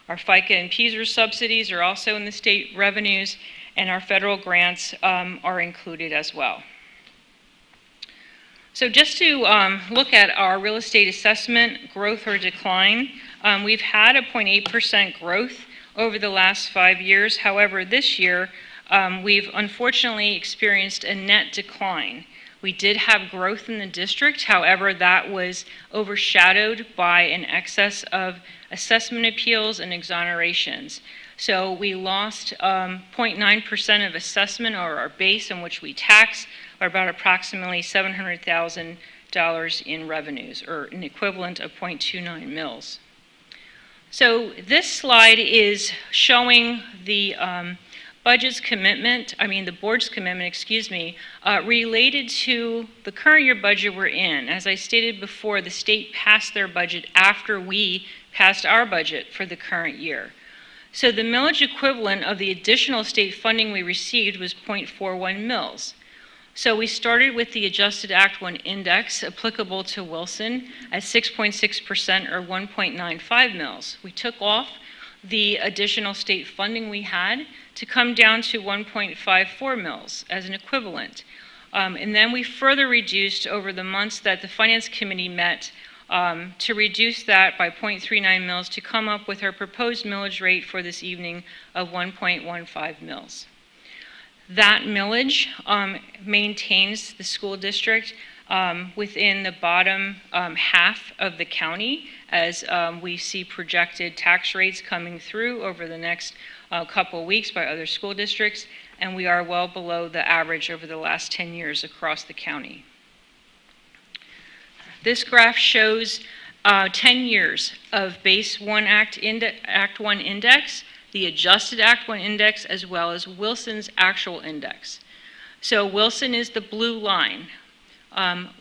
Our FICA and PSER subsidies are also in the state revenues, and our federal grants are included as well. So just to look at our real estate assessment growth or decline, we've had a 0.8% growth over the last 5 years. However, this year, we've unfortunately experienced a net decline. We did have growth in the district, however, that was overshadowed by an excess of assessment appeals and exonerations. So we lost 0.9% of assessment, or our base in which we tax, or about approximately $700,000 in revenues, or an equivalent of 0.29 mils. So this slide is showing the board's commitment, related to the current year budget we're in. As I stated before, the state passed their budget after we passed our budget for the current year. So the millage equivalent of the additional state funding we received was 0.41 mils. So we started with the adjusted Act 1 index applicable to Wilson at 6.6% or 1.95 mils. We took off the additional state funding we had to come down to 1.54 mils as an equivalent. And then we further reduced over the months that the Finance Committee met to reduce that by 0.39 mils to come up with our proposed millage rate for this evening of 1.15 mils. That millage maintains the school district within the bottom half of the county as we see projected tax rates coming through over the next couple of weeks by other school districts, and we are well below the average over the last 10 years across the county. This graph shows 10 years of Base 1 Act 1 index, the adjusted Act 1 index, as well as Wilson's actual index. So Wilson is the blue line.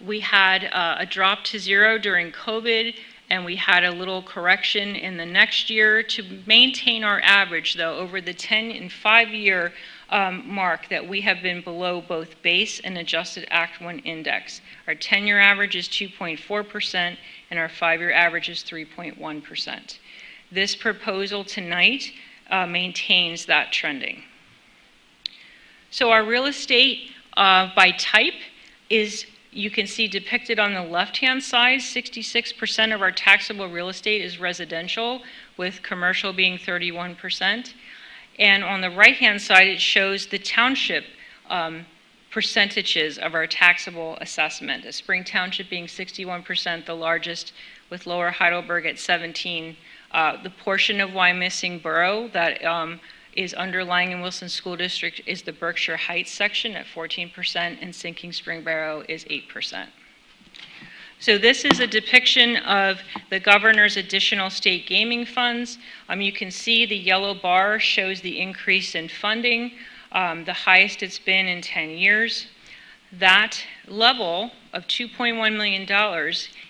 We had a drop to zero during COVID, and we had a little correction in the next year to maintain our average, though, over the 10 and 5-year mark that we have been below both base and adjusted Act 1 index. Our 10-year average is 2.4%, and our 5-year average is 3.1%. This proposal tonight maintains that trending. So our real estate by type is, you can see depicted on the left-hand side, 66% of our taxable real estate is residential, with commercial being 31%. And on the right-hand side, it shows the township percentages of our taxable assessment. Spring Township being 61%, the largest, with Lower Heidelberg at 17%. The portion of Wyomissing Borough that is underlying in Wilson School District is the Berkshire Heights section at 14%, and Sinking Spring Borough is 8%. So this is a depiction of the governor's additional state gaming funds. You can see the yellow bar shows the increase in funding, the highest it's been in 10 years. That level of $2.1 million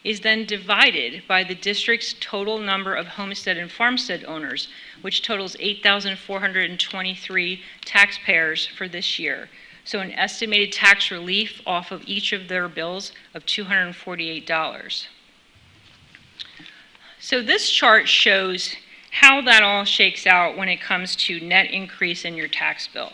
is then divided by the district's total number of homestead and farmstead owners, which totals 8,423 taxpayers for this year. So an estimated tax relief off of each of their bills of $248. So this chart shows how that all shakes out when it comes to net increase in your tax bill.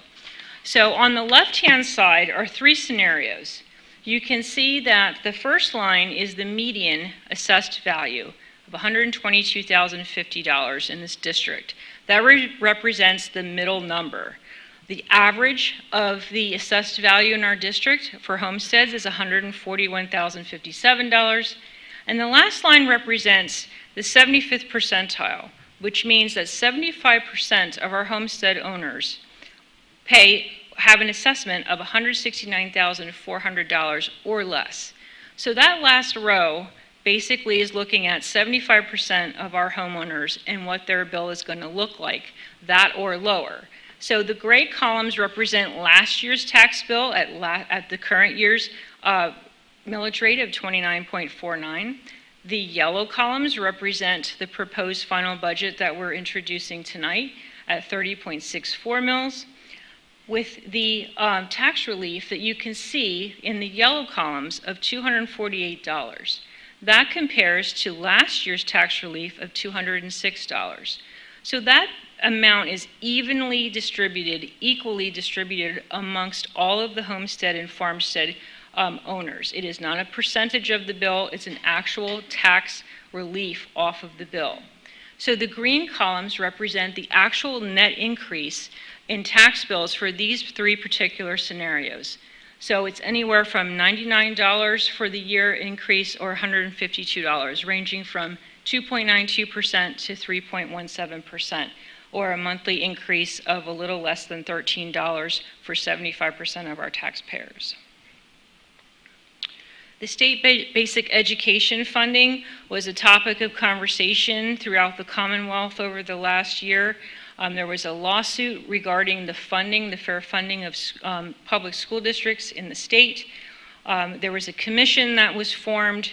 So on the left-hand side are 3 scenarios. You can see that the first line is the median assessed value of $122,050 in this district. That represents the middle number. The average of the assessed value in our district for homesteads is $141,057. And the last line represents the 75th percentile, which means that 75% of our homestead owners have an assessment of $169,400 or less. So that last row basically is looking at 75% of our homeowners and what their bill is going to look like, that or lower. So the gray columns represent last year's tax bill at the current year's millage rate of 29.49. The yellow columns represent the proposed final budget that we're introducing tonight at 30.64 mils. With the tax relief that you can see in the yellow columns of $248. That compares to last year's tax relief of $206. So that amount is equally distributed amongst all of the homestead and farmstead owners. It is not a percentage of the bill, it's an actual tax relief off of the bill. So the green columns represent the actual net increase in tax bills for these 3 particular scenarios. So it's anywhere from $99 for the year increase or $152, ranging from 2.92% to 3.17%, or a monthly increase of a little less than $13 for 75% of our taxpayers. The state basic education funding was a topic of conversation throughout the Commonwealth over the last year. There was a lawsuit regarding the funding, the fair funding of public school districts in the state. There was a commission that was formed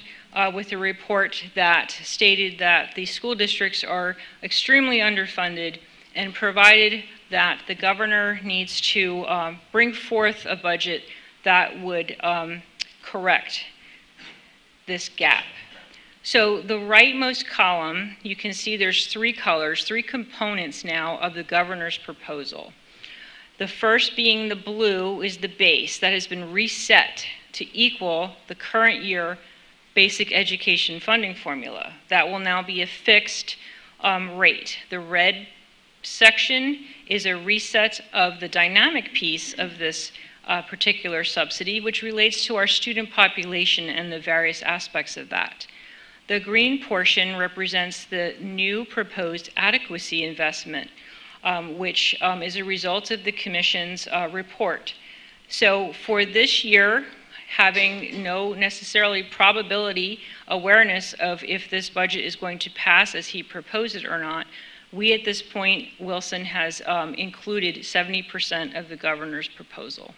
with a report that stated that the school districts are extremely underfunded, and provided that the governor needs to bring forth a budget that would correct this gap. So the rightmost column, you can see there's 3 colors, 3 components now of the governor's proposal. The first being the blue is the base that has been reset to equal the current year basic education funding formula. That will now be a fixed rate. The red section is a reset of the dynamic piece of this particular subsidy, which relates to our student population and the various aspects of that. The green portion represents the new proposed adequacy investment, which is a result of the Commission's report. So for this year, having no necessarily probability awareness of if this budget is going to pass as he proposes or not, we at this point, Wilson has included 70% of the governor's proposal.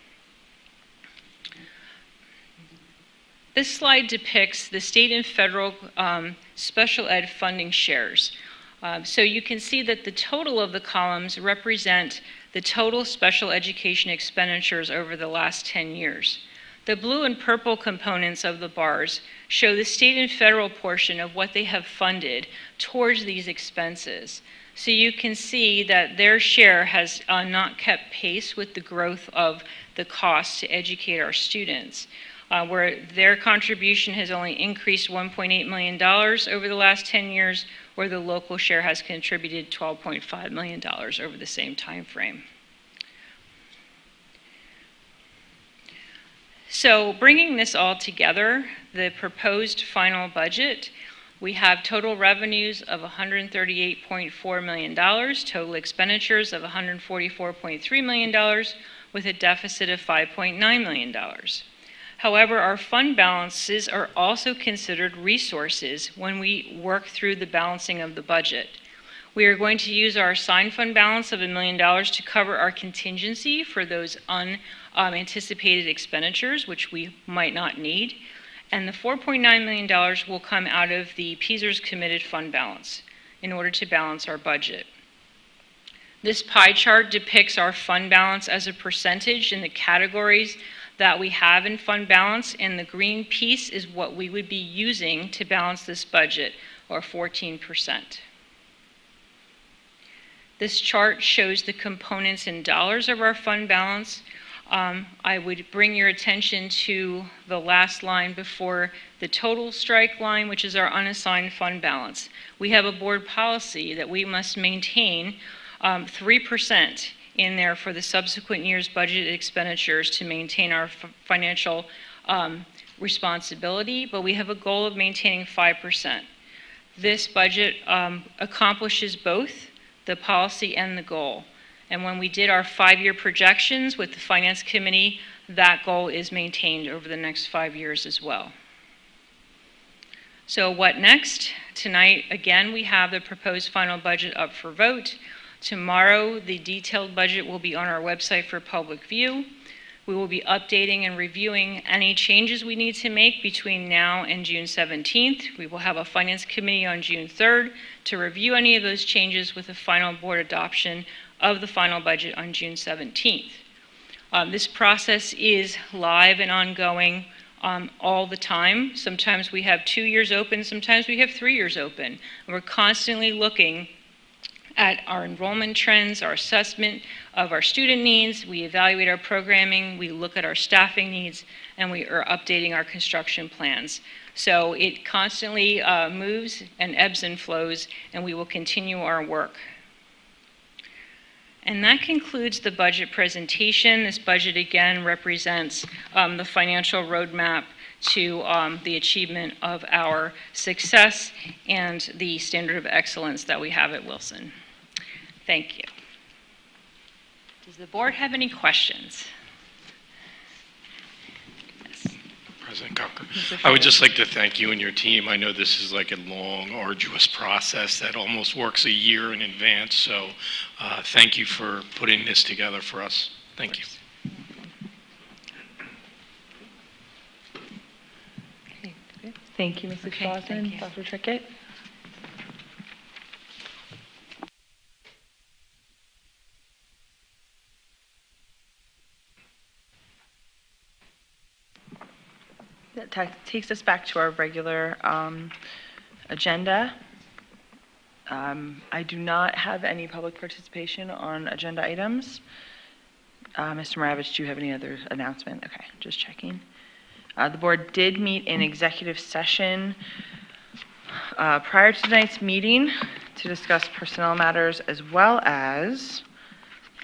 This slide depicts the state and federal special ed funding shares. So you can see that the total of the columns represent the total special education expenditures over the last 10 years. The blue and purple components of the bars show the state and federal portion of what they have funded towards these expenses. So you can see that their share has not kept pace with the growth of the cost to educate our students, where their contribution has only increased $1.8 million over the last 10 years, where the local share has contributed $12.5 million over the same time frame. So bringing this all together, the proposed final budget, we have total revenues of $138.4 million, total expenditures of $144.3 million, with a deficit of $5.9 million. However, our fund balances are also considered resources when we work through the balancing of the budget. We are going to use our assigned fund balance of $1 million to cover our contingency for those unanticipated expenditures, which we might not need. And the $4.9 million will come out of the PSERS committed fund balance in order to balance our budget. This pie chart depicts our fund balance as a percentage in the categories that we have in fund balance, and the green piece is what we would be using to balance this budget, or 14%. This chart shows the components in dollars of our fund balance. I would bring your attention to the last line before the total strike line, which is our unassigned fund balance. We have a board policy that we must maintain 3% in there for the subsequent year's budget expenditures to maintain our financial responsibility, but we have a goal of maintaining 5%. This budget accomplishes both the policy and the goal. And when we did our 5-year projections with the Finance Committee, that goal is maintained over the next 5 years as well. So what next? Tonight, again, we have the proposed final budget up for vote. Tomorrow, the detailed budget will be on our website for public view. We will be updating and reviewing any changes we need to make between now and June 17th. We will have a Finance Committee on June 3rd to review any of those changes with the final board adoption of the final budget on June 17th. This process is live and ongoing all the time. Sometimes we have 2 years open, sometimes we have 3 years open. And we're constantly looking at our enrollment trends, our assessment of our student needs, we evaluate our programming, we look at our staffing needs, and we are updating our construction plans. So it constantly moves and ebbs and flows, and we will continue our work. And that concludes the budget presentation. This budget again represents the financial roadmap to the achievement of our success and the standard of excellence that we have at Wilson. Thank you. Does the board have any questions? President Cocker, I would just like to thank you and your team. I know this is like a long, arduous process that almost works a year in advance, so thank you for putting this together for us. Thank you. Thank you, Mrs. Clausen. Dr. Trickett? That takes us back to our regular agenda. I do not have any public participation on agenda items. Mr. Moravich, do you have any other announcement? Okay, just checking. The board did meet in executive session prior to tonight's meeting to discuss personnel matters, as well as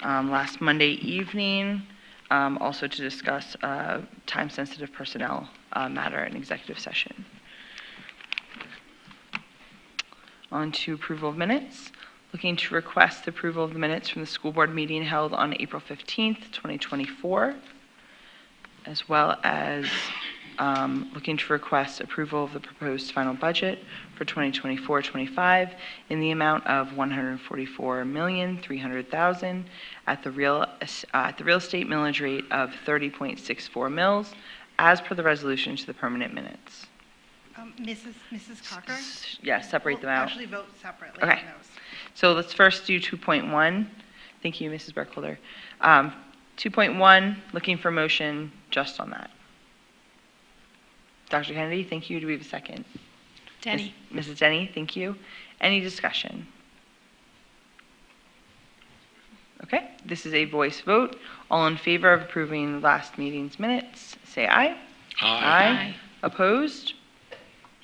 last Monday evening also to discuss time-sensitive personnel matter in executive session. On to approval of minutes. Looking to request approval of the minutes from the school board meeting held on April 15th, 2024, as well as looking to request approval of the proposed final budget for 2024-25 in the amount of $144,300,000 at the real estate millage rate of 30.64 mils as per the resolution to the permanent minutes. Mrs. Cocker? Yes, separate them We'll out. Actually vote separately Okay. on those. So let's first do 2.1. Thank you, Mrs. Burkholder. 2.1, looking for motion just on that. Dr. Kennedy, thank you. Do we have a second? Denny. Mrs. Denny, thank you. Any discussion? Okay, this is a voice vote. All in favor of approving last meeting's minutes, say aye. Aye. Opposed?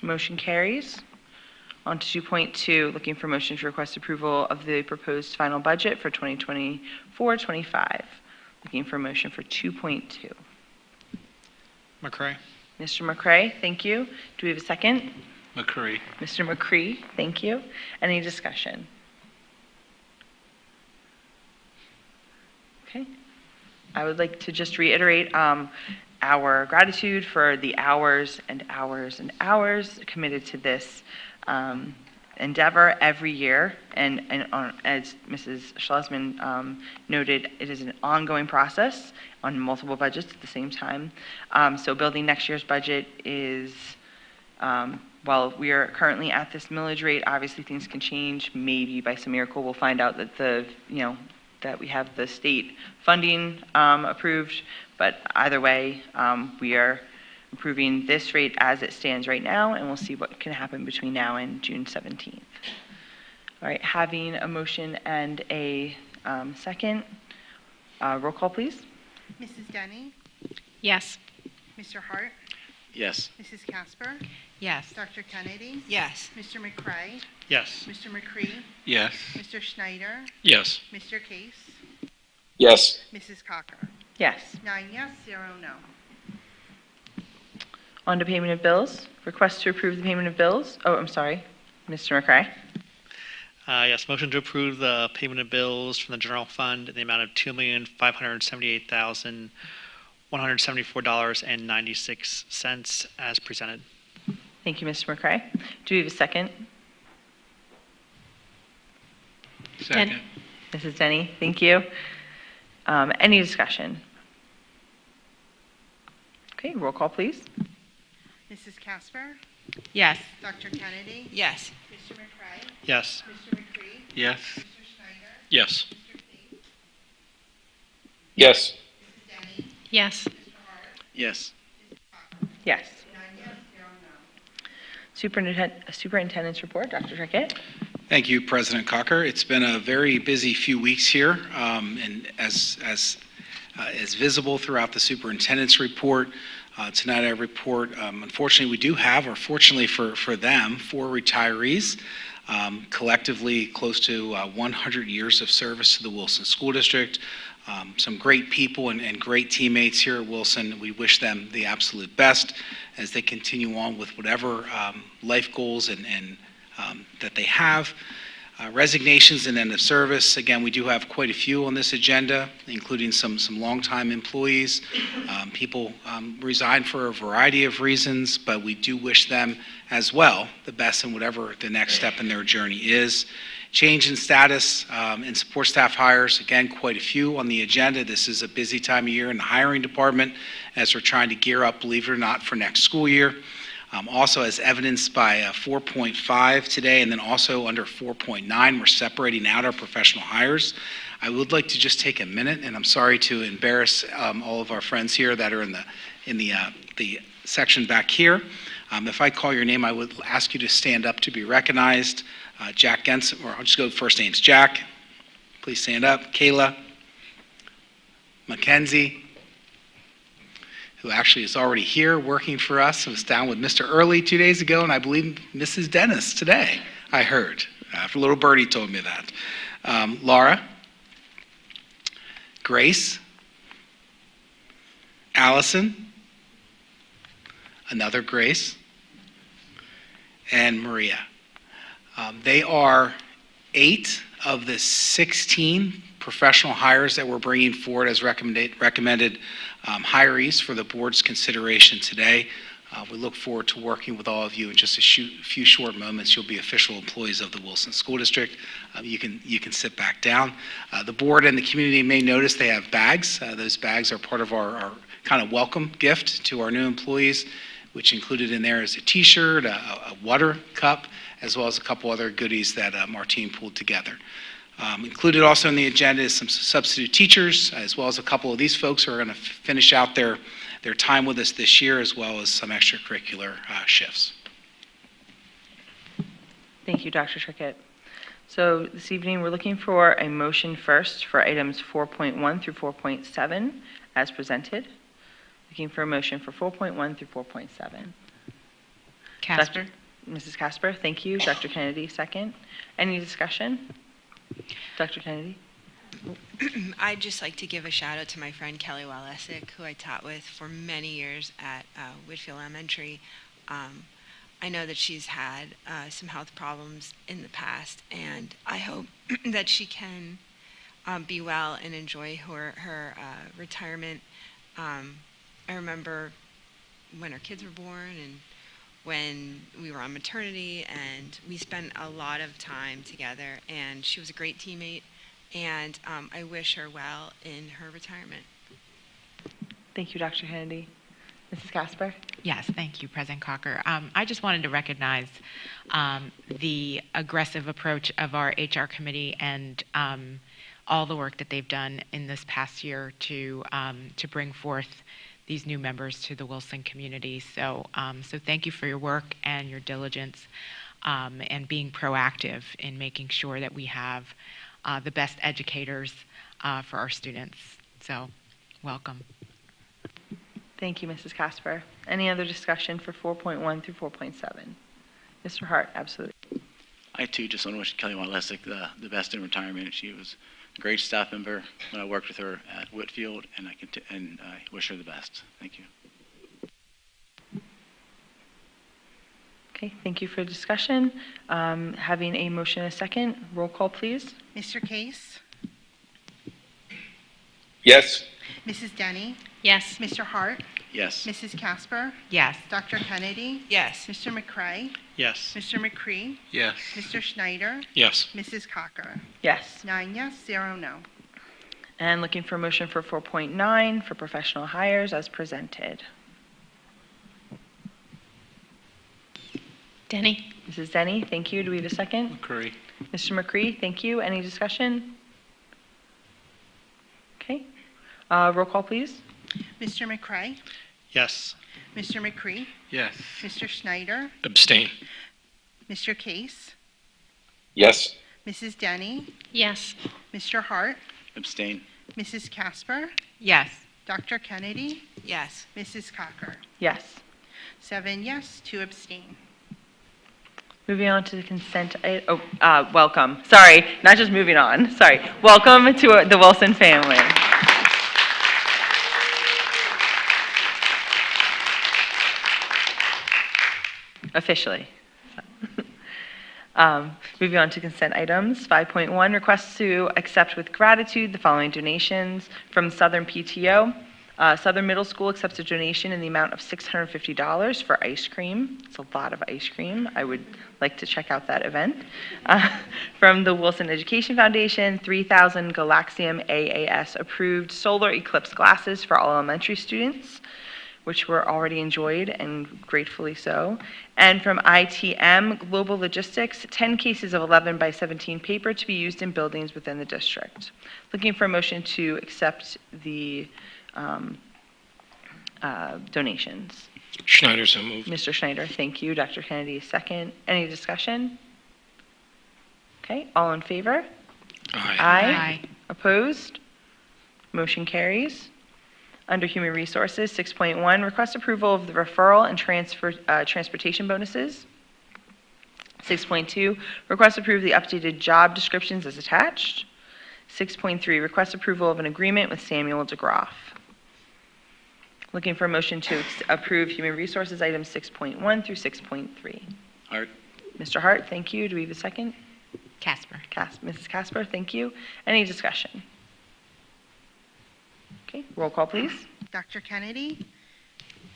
Motion carries. On to 2.2, looking for motion to request approval of the proposed final budget for 2024-25. Looking for motion for 2.2. McCray. Mr. McCray, thank you. Do we have a second? McCray. Mr. McCree, thank you. Any discussion? Okay. I would like to just reiterate our gratitude for the hours and hours and hours committed to this endeavor every year. And as Mrs. Schlesman noted, it is an ongoing process on multiple budgets at the same time. So building next year's budget is, while we are currently at this millage rate, obviously things can change. Maybe by some miracle we'll find out that that we have the state funding approved. But either way, we are approving this rate as it stands right now, and we'll see what can happen between now and June 17th. All right, having a motion and a second, roll call, please. Mrs. Denny? Yes. Mr. Hart? Yes. Mrs. Casper? Yes. Dr. Kennedy? Yes. Mr. McCray? Yes. Mr. McCree? Yes. Mr. Schneider? Yes. Mr. Case? Yes. Mrs. Cocker? Yes. 9 yes, 0 no. On to payment of bills. Request to approve the payment of bills. Oh, I'm sorry. Mr. McCray. Yes, motion to approve the payment of bills from the general fund in the amount of $2,578,174.96 as presented. Thank you, Mr. McCray. Do we have a second? Second. Mrs. Denny, thank you. Any discussion? Okay, roll call, please. Mrs. Casper? Yes. Dr. Kennedy? Yes. Mr. McCray? Yes. Mr. McCree? Yes. Mr. Schneider? Yes. Mr. Case? Yes. Mrs. Denny? Yes. Mr. Hart? Yes. Yes. 9 yes, 0 no. Superintendent's report, Dr. Trickett. Thank you, President Cocker. It's been a very busy few weeks here, and as visible throughout the superintendent's report, tonight I report, unfortunately, we do have, or fortunately for them, 4 retirees, collectively close to 100 years of service to the Wilson School District. Some great people and great teammates here at Wilson. We wish them the absolute best as they continue on with whatever life goals and that they have. Resignations and end of service. Again, we do have quite a few on this agenda, including some longtime employees. People resign for a variety of reasons, but we do wish them as well the best in whatever the next step in their journey is. Change in status and support staff hires. Again, quite a few on the agenda. This is a busy time of year in the hiring department as we're trying to gear up, believe it or not, for next school year. Also, as evidenced by 4.5 today, and then also under 4.9, we're separating out our professional hires. I would like to just take a minute, and I'm sorry to embarrass all of our friends here that are in the section back here. If I call your name, I would ask you to stand up to be recognized. Jack Genson, or I'll just go with first names. Jack, please stand up. Kayla, Mackenzie, who actually is already here working for us. I was down with Mr. Early 2 days ago, and I believe Mrs. Dennis today, I heard. Little birdie told me that. Laura, Grace, Allison, another Grace, and Maria. They are 8 of the 16 professional hires that we're bringing forward as recommended hirees for the board's consideration today. We look forward to working with all of you. In just a few short moments, you'll be official employees of the Wilson School District. You can sit back down. The board and the community may notice they have bags. Those bags are part of our kind of welcome gift to our new employees, which included in there is a T-shirt, a water cup, as well as a couple other goodies that our team pulled together. Included also in the agenda is some substitute teachers, as well as a couple of these folks who are going to finish out their time with us this year, as well as some extracurricular shifts. Thank you, Dr. Trickett. So this evening, we're looking for a motion first for items 4.1 through 4.7 as presented. Looking for a motion for 4.1 through 4.7. Casper? Mrs. Casper, thank you. Dr. Kennedy, second. Any discussion? Dr. Kennedy? I'd just like to give a shout out to my friend Kelly Walesic, who I taught with for many years at Whitfield Elementary. I know that she's had some health problems in the past, and I hope that she can be well and enjoy her retirement. I remember when our kids were born and when we were on maternity, and we spent a lot of time together, and she was a great teammate, and I wish her well in her retirement. Thank you, Dr. Kennedy. Mrs. Casper? Yes, thank you, President Cocker. I just wanted to recognize the aggressive approach of our HR committee and all the work that they've done in this past year to bring forth these new members to the Wilson community. So thank you for your work and your diligence and being proactive in making sure that we have the best educators for our students. So welcome. Thank you, Mrs. Casper. Any other discussion for 4.1 through 4.7? Mr. Hart, absolutely. I too just want to wish Kelly Walesic the best in retirement. She was a great staff member when I worked with her at Whitfield, and I wish her the best. Thank you. Okay, thank you for the discussion. Having a motion and a second, roll call, please. Mr. Case? Yes. Mrs. Denny? Yes. Mr. Hart? Yes. Mrs. Casper? Yes. Dr. Kennedy? Yes. Mr. McCray? Yes. Mr. McCree? Yes. Mr. Schneider? Yes. Mrs. Cocker? Yes. 9 yes, 0 no. And looking for a motion for 4.9 for professional hires as presented. Denny? Mrs. Denny, thank you. Do we have a second? McCurry. Mr. McCree, thank you. Any discussion? Okay. Roll call, please. Mr. McCray? Yes. Mr. McCree? Yes. Mr. Schneider? Abstain. Mr. Case? Yes. Mrs. Denny? Yes. Mr. Hart? Abstain. Mrs. Casper? Yes. Dr. Kennedy? Yes. Mrs. Cocker? Yes. 7 yes, 2 abstain. Moving on to the consent, welcome. Sorry, not just moving on, sorry. Welcome to the Wilson family. Officially. Moving on to consent items. 5.1, requests to accept with gratitude the following donations from Southern PTO. Southern Middle School accepts a donation in the amount of $650 for ice cream. It's a lot of ice cream. I would like to check out that event. From the Wilson Education Foundation, 3,000 Galaxium AAS approved solar eclipse glasses for all elementary students, which were already enjoyed and gratefully so. And from ITM Global Logistics, 10 cases of 11 by 17 paper to be used in buildings within the district. Looking for a motion to accept the donations. Schneider, so moved. Mr. Schneider, thank you. Dr. Kennedy, second. Any discussion? Okay, all in favor? Aye. Aye. Opposed? Motion carries. Under Human Resources, 6.1, request approval of the referral and transportation bonuses. 6.2, request approve the updated job descriptions as attached. 6.3, request approval of an agreement with Samuel DeGroff. Looking for a motion to approve Human Resources items 6.1 through 6.3. Hart. Mr. Hart, thank you. Do we have a second? Casper. Mrs. Casper, thank you. Any discussion? Okay, roll call, please. Dr. Kennedy?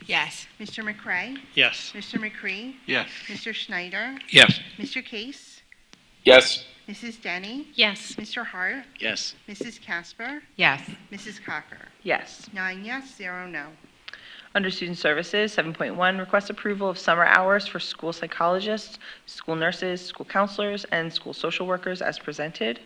Yes. Mr. McCray? Yes. Mr. McCree? Yes. Mr. Schneider? Yes. Mr. Case? Yes. Mrs. Denny? Yes. Mr. Hart? Yes. Mrs. Casper? Yes. Mrs. Cocker? Yes. 9 yes, 0 no. Under Student Services, 7.1, request approval of summer hours for school psychologists, school nurses, school counselors, and school social workers as presented.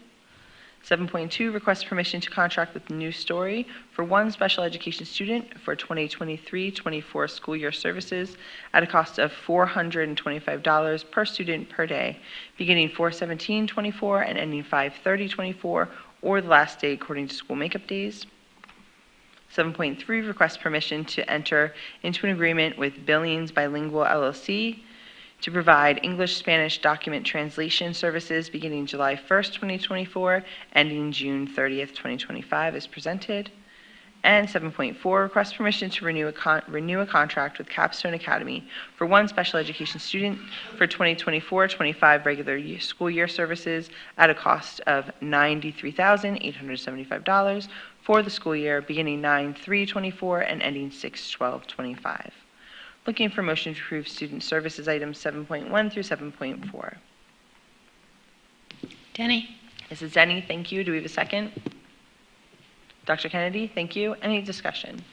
7.2, request permission to contract with New Story for one special education student for 2023-24 school year services at a cost of $425 per student per day, beginning 4/17/24 and ending 5/30/24, or the last day according to school makeup days. 7.3, request permission to enter into an agreement with Billings Bilingual LLC to provide English-Spanish document translation services beginning July 1st, 2024, ending June 30th, 2025, as presented. And 7.4, request permission to renew a contract with Capstone Academy for one special education student for 2024-25 regular school year services at a cost of $93,875 for the school year beginning 9/3/24 and ending 6/12/25. Looking for motion to approve student services items 7.1 through 7.4. Denny? Mrs. Denny, thank you. Do we have a second? Dr. Kennedy, thank you. Any discussion?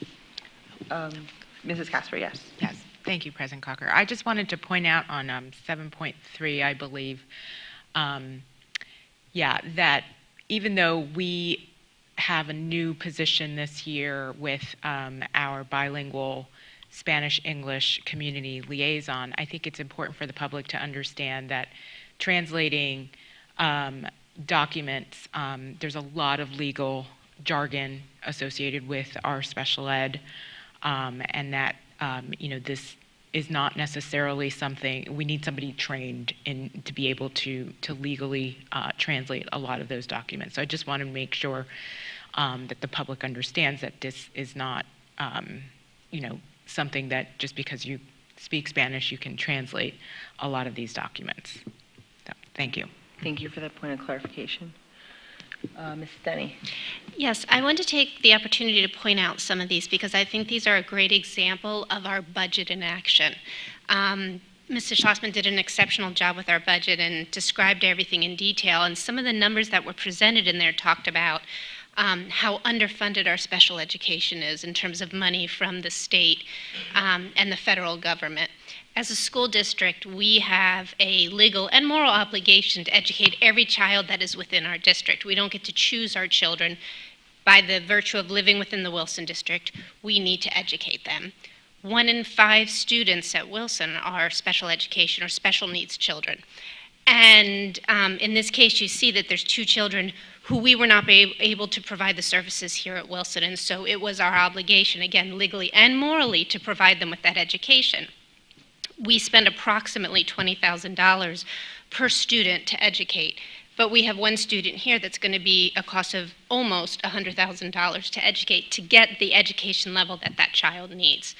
Mrs. Casper, yes. Yes, thank you, President Cocker. I just wanted to point out on 7.3, I believe, that even though we have a new position this year with our bilingual Spanish-English community liaison, I think it's important for the public to understand that translating documents, there's a lot of legal jargon associated with our special ed, and that this is not necessarily something we need somebody trained in to be able to legally translate a lot of those documents. So I just want to make sure that the public understands that this is not something that just because you speak Spanish you can translate a lot of these documents. So, thank you. Thank you for that point of clarification. Ms. Denny. Yes, I want to take the opportunity to point out some of these because I think these are a great example of our budget in action. Mr. Schlossman did an exceptional job with our budget and described everything in detail, and some of the numbers that were presented in there talked about how underfunded our special education is in terms of money from the state and the federal government. As a school district, we have a legal and moral obligation to educate every child that is within our district. We don't get to choose our children by the virtue of living within the Wilson district. We need to educate them. 1 in 5 students at Wilson are special education or special needs children. And in this case, you see that there's 2 children who we were not able to provide the services here at Wilson. And so it was our obligation, again, legally and morally, to provide them with that education. We spend approximately $20,000 per student to educate, but we have 1 student here that's going to be a cost of almost $100,000 to educate to get the education level that that child needs.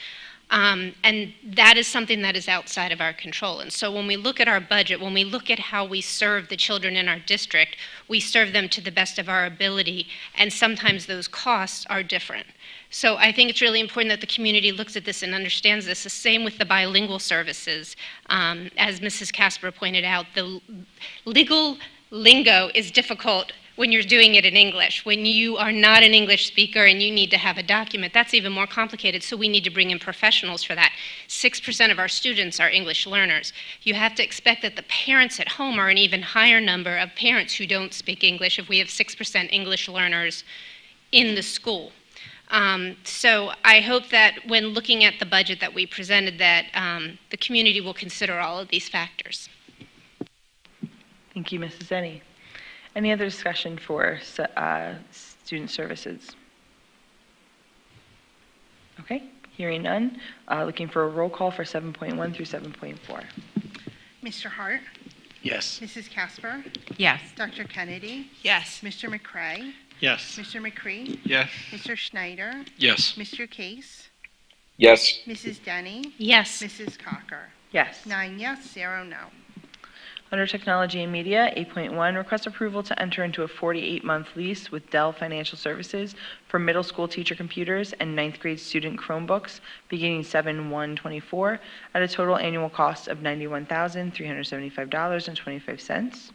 And that is something that is outside of our control. And so when we look at our budget, when we look at how we serve the children in our district, we serve them to the best of our ability, and sometimes those costs are different. So I think it's really important that the community looks at this and understands this. The same with the bilingual services. As Mrs. Casper pointed out, the legal lingo is difficult when you're doing it in English. When you are not an English speaker and you need to have a document, that's even more complicated, so we need to bring in professionals for that. 6% of our students are English learners. You have to expect that the parents at home are an even higher number of parents who don't speak English if we have 6% English learners in the school. So I hope that when looking at the budget that we presented, that the community will consider all of these factors. Thank you, Mrs. Denny. Any other discussion for student services? Okay, hearing none. Looking for a roll call for 7.1 through 7.4. Mr. Hart? Yes. Mrs. Casper? Yes. Dr. Kennedy? Yes. Mr. McCray? Yes. Mr. McCree? Yes. Mr. Schneider? Yes. Mr. Case? Yes. Mrs. Denny? Yes. Mrs. Cocker? Yes. 9 yes, 0 no. Under Technology and Media, 8.1, request approval to enter into a 48-month lease with Dell Financial Services for middle school teacher computers and 9th grade student Chromebooks beginning 7/1/24 at a total annual cost of $91,375.25.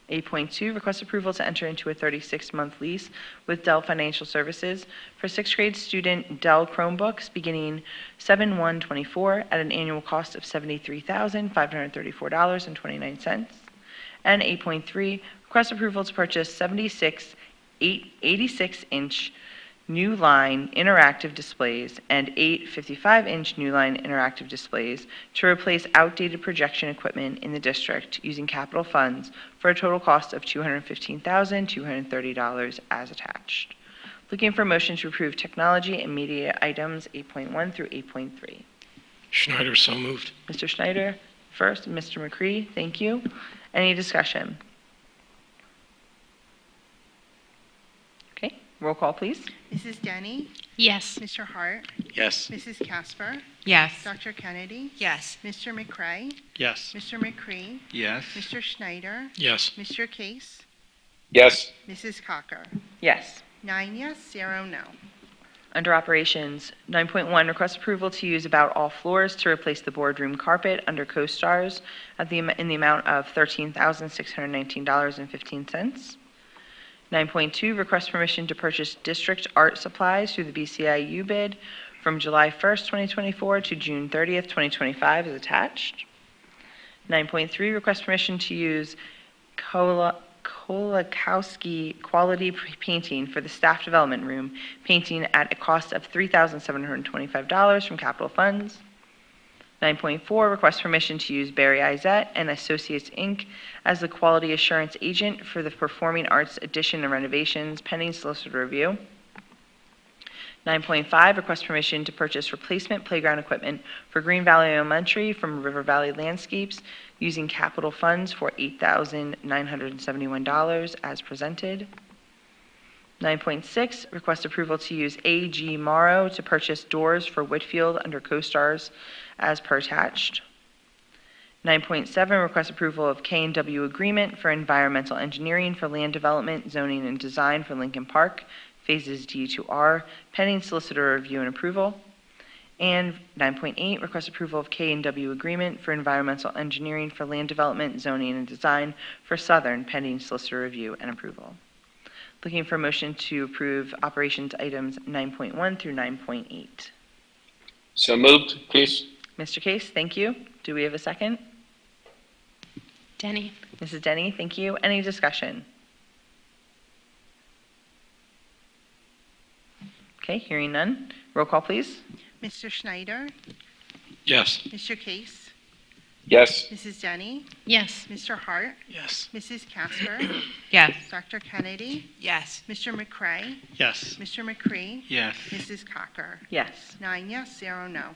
8.2, request approval to enter into a 36-month lease with Dell Financial Services for 6th grade student Dell Chromebooks beginning 7/1/24 at an annual cost of $73,534.29. And 8.3, request approval to purchase 86-inch New Line interactive displays and 8 55-inch New Line interactive displays to replace outdated projection equipment in the district using capital funds for a total cost of $215,230 as attached. Looking for a motion to approve technology and media items 8.1 through 8.3. Schneider, so moved. Mr. Schneider first, Mr. McCree, thank you. Any discussion? Okay, roll call, please. Mrs. Denny. Yes. Mr. Hart. Yes. Mrs. Casper. Yes. Dr. Kennedy. Yes. Mr. McCray. Yes. Mr. McCree. Yes. Mr. Schneider. Yes. Mr. Case. Yes. Mrs. Cocker. Yes. 9 yes, 0 no. Under operations, 9.1, request approval to use about all floors to replace the boardroom carpet under CoStars in the amount of $13,619.15. 9.2, request permission to purchase district art supplies through the BCIU bid from July 1st, 2024 to June 30th, 2025 as attached. 9.3, request permission to use Kolakowski Quality Painting for the Staff Development Room, painting at a cost of $3,725 from capital funds. 9.4, request permission to use Barry Izett and Associates, Inc. as the quality assurance agent for the Performing Arts addition and renovations pending solicitor review. 9.5, request permission to purchase replacement playground equipment for Green Valley Elementary from River Valley Landscapes using capital funds for $8,971 as presented. 9.6, request approval to use AG Morrow to purchase doors for Whitfield under CoStars as per attached. 9.7, request approval of K&W agreement for environmental engineering for land development, zoning, and design for Lincoln Park, phases D to R, pending solicitor review and approval. And 9.8, request approval of K&W agreement for environmental engineering for land development, zoning, and design for Southern, pending solicitor review and approval. Looking for a motion to approve operations items 9.1 through 9.8. So moved. Case. Mr. Case, thank you. Do we have a second? Denny. Mrs. Denny, thank you. Any discussion? Okay, hearing none. Roll call, please. Mr. Schneider. Yes. Mr. Case. Yes. Mrs. Denny. Yes. Mr. Hart. Yes. Mrs. Casper. Yes. Dr. Kennedy. Yes. Mr. McCray. Yes. Mr. McCree. Yes. Mrs. Cocker. Yes. 9 yes, 0 no.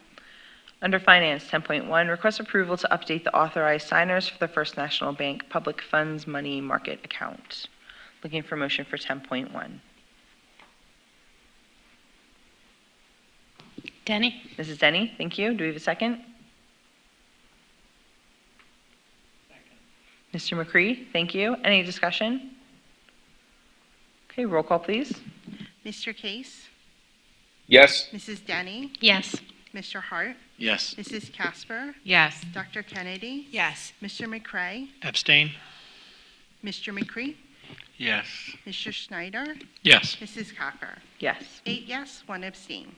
Under Finance, 10.1, request approval to update the authorized signers for the First National Bank Public Funds Money Market Account. Looking for motion for 10.1. Denny. Mrs. Denny, thank you. Do we have a second? Mr. McCree, thank you. Any discussion? Okay, roll call, please. Mr. Case. Yes. Mrs. Denny. Yes. Mr. Hart. Yes. Mrs. Casper. Yes. Dr. Kennedy. Yes. Mr. McCray. Abstain? Mr. McCree. Yes. Mr. Schneider. Yes. Mrs. Cocker. Yes. 8 yes, 1 abstain.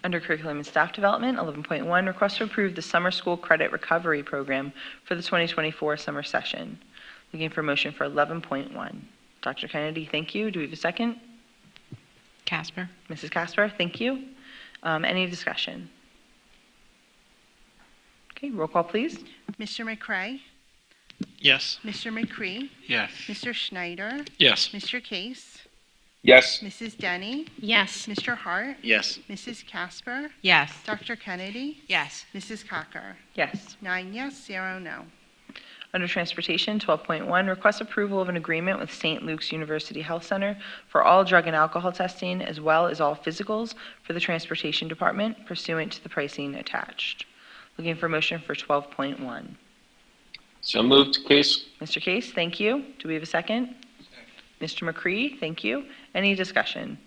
Under Curriculum and Staff Development, 11.1, request to approve the Summer School Credit Recovery Program for the 2024 summer session. Looking for motion for 11.1. Dr. Kennedy, thank you. Do we have a second? Casper. Mrs. Casper, thank you. Any discussion? Okay, roll call, please. Mr. McCray. Yes. Mr. McCree. Yes. Mr. Schneider. Yes. Mr. Case. Yes. Mrs. Denny. Yes. Mr. Hart. Yes. Mrs. Casper. Yes. Dr. Kennedy. Yes. Mrs. Cocker. Yes. 9 yes, 0 no. Under Transportation, 12.1, request approval of an agreement with St. Luke's University Health Center for all drug and alcohol testing as well as all physicals for the Transportation Department pursuant to the pricing attached. Looking for motion for 12.1. So moved. Case. Mr. Case, thank you. Do we have a second? Mr. McCree, thank you. Any discussion?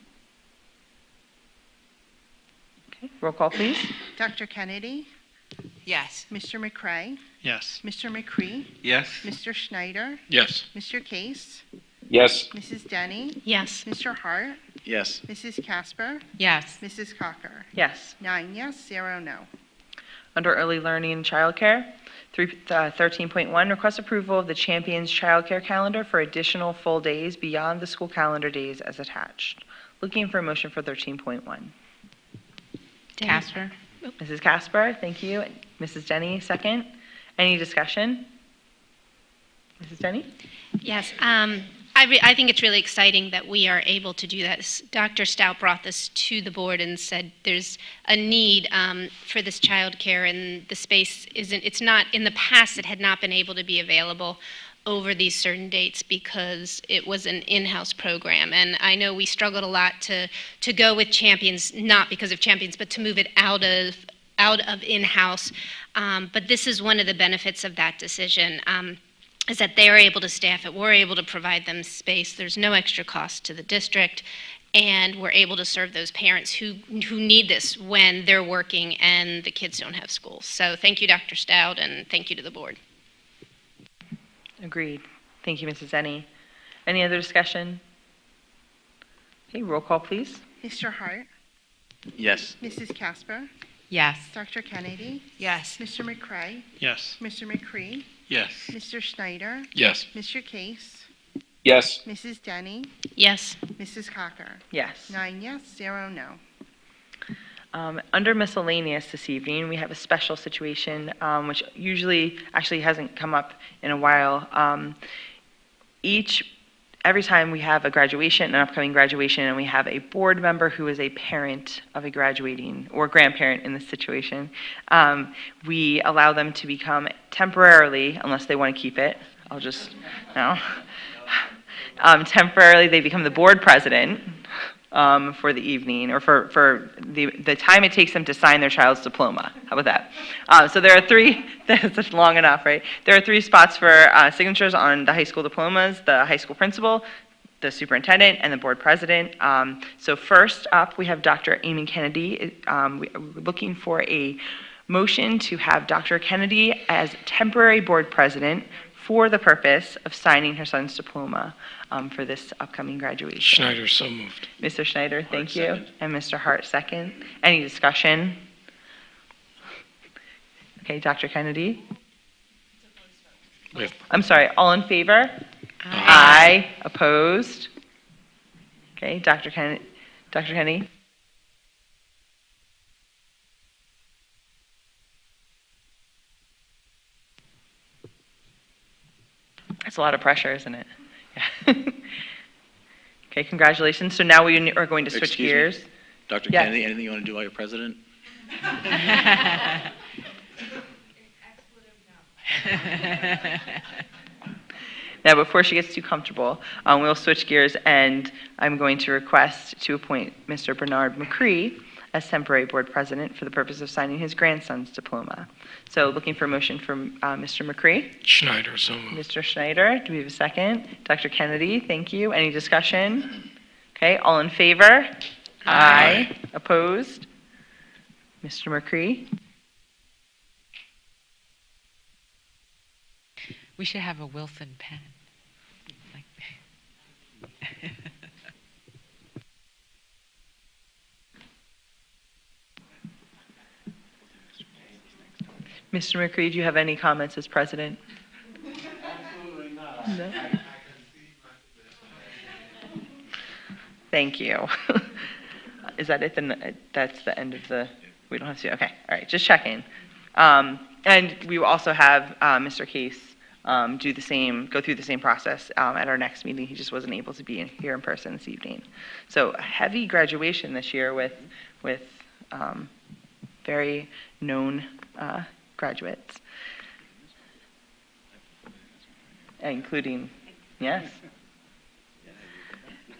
Okay, roll call, please. Dr. Kennedy. Yes. Mr. McCray, Yes. Mr. McCree, Yes. Mr. Schneider, Yes. Mr. Case, Yes. Mrs. Denny, Yes. Mr. Hart, Yes. Mrs. Casper, Yes. Mrs. Cocker. Yes. 9 yes, 0 no. Under early learning and childcare, 13.1, request approval of the Champions childcare calendar for additional full days beyond the school calendar days as attached. Looking for a motion for 13.1. Casper? Mrs. Casper, thank you. Mrs. Denny, second. Any discussion? Mrs. Denny? Yes, I think it's really exciting that we are able to do that. Dr. Stout brought this to the board and said there's a need for this childcare, and the space it's not, in the past, it had not been able to be available over these certain dates because it was an in-house program. And I know we struggled a lot to go with Champions, not because of Champions, but to move it out of in-house. But this is one of the benefits of that decision. Is that they're able to staff it, we're able to provide them space, there's no extra cost to the district, and we're able to serve those parents who need this when they're working and the kids don't have school. So thank you, Dr. Stout, and thank you to the board. Agreed. Thank you, Mrs. Denny. Any other discussion? Okay, roll call, please. Mr. Hart, Yes. Mrs. Casper, Yes. Dr. Kennedy, Yes. Mr. McCray, Yes. Mr. McCree, Yes. Mr. Schneider, Yes. Mr. Case, Yes. Mrs. Denny, Yes. Mrs. Cocker. Yes. 9 yes, 0 no. Under miscellaneous this evening, we have a special situation, which usually actually hasn't come up in a while. Every time we have a graduation, an upcoming graduation, and we have a board member who is a parent of a graduating or grandparent in this situation, we allow them to become temporarily, unless they want to keep it, temporarily they become the board president for the evening, or for the time it takes them to sign their child's diploma. How about that? So there are three, that's long enough, right? There are 3 spots for signatures on the high school diplomas: the high school principal, the superintendent, and the board president. So first up, we have Dr. Amy Kennedy. We're looking for a motion to have Dr. Kennedy as temporary board president for the purpose of signing her son's diploma for this upcoming graduation. Schneider, so moved. Mr. Schneider, thank Hart, you. second. And Mr. Hart, second. Any discussion? Okay, Dr. Kennedy? We have- I'm sorry, all in favor? Aye. Opposed? Okay, Dr. Kennedy? Dr. Kennedy? That's a lot of pressure, isn't it? Yeah. Okay, congratulations. So now we are going to switch Excuse me. gears. Dr. Yes. Kennedy, anything you want to do while you're president? Now, before she gets too comfortable, we'll switch gears, and I'm going to request to appoint Mr. Bernard McCree as temporary board president for the purpose of signing his grandson's diploma. So looking for a motion from Mr. McCree. Schneider, so moved. Mr. Schneider, do we have a second? Dr. Kennedy, thank you. Any discussion? Okay, all in favor? Aye. Opposed? Mr. McCree? We should have a Wilson pen. Mr. McCree, do you have any comments as president? Absolutely not. No. Thank you. Is that it? Then that's the end of the, we don't have to, okay, all right, just checking. And we will also have Mr. Case do the same, go through the same process at our next meeting. He just wasn't able to be here in person this evening. So a heavy graduation this year with very known graduates, including, yes.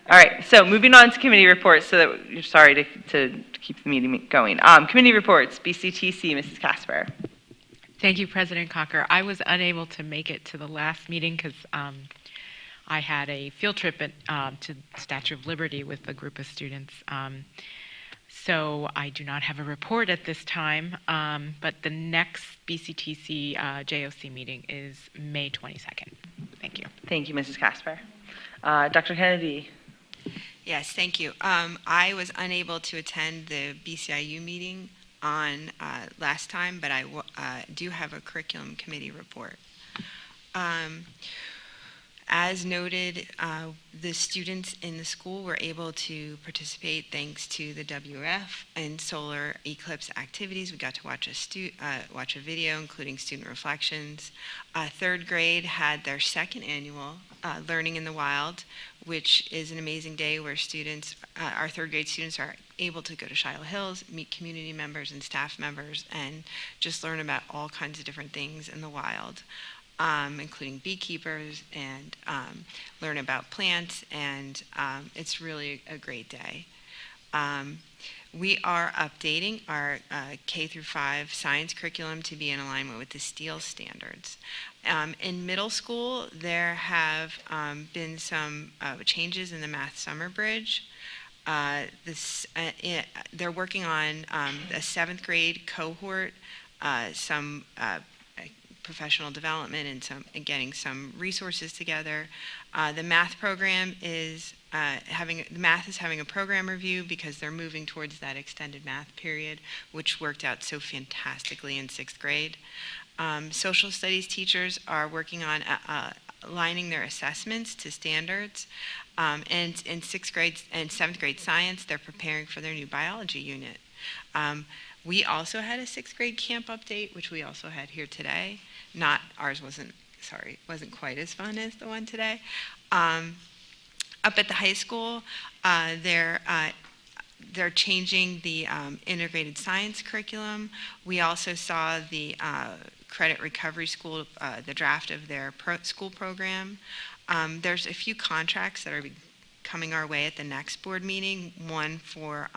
All right, so moving on to committee reports, so that you're sorry to keep the meeting going. Committee reports, BCTC, Mrs. Casper. Thank you, President Cocker. I was unable to make it to the last meeting because I had a field trip to Statue of Liberty with a group of students. So I do not have a report at this time, but the next BCTC JOC meeting is May 22nd. Thank you. Thank you, Mrs. Casper. Dr. Kennedy. Yes, thank you. I was unable to attend the BCIU meeting on last time, but I do have a curriculum committee report. As noted, the students in the school were able to participate thanks to the WF and solar eclipse activities. We got to watch a video, including student reflections. Third grade had their second annual Learning in the Wild, which is an amazing day where students, our third grade students, are able to go to Shiloh Hills, meet community members and staff members, and just learn about all kinds of different things in the wild. Including beekeepers, and learn about plants, and it's really a great day. We are updating our K through 5 science curriculum to be in alignment with the STEEL standards. In middle school, there have been some changes in the Math Summer Bridge. They're working on a 7th grade cohort, some professional development and getting some resources together. The math program is having a program review because they're moving towards that extended math period, which worked out so fantastically in 6th grade. Social studies teachers are working on aligning their assessments to standards. And in 6th grade and 7th grade science, they're preparing for their new biology unit. We also had a 6th grade camp update, which we also had here today. Ours wasn't quite as fun as the one today. Up at the high school, they're changing the integrated science curriculum. We also saw the credit recovery school, the draft of their school program. There's a few contracts that are coming our way at the next board meeting. One for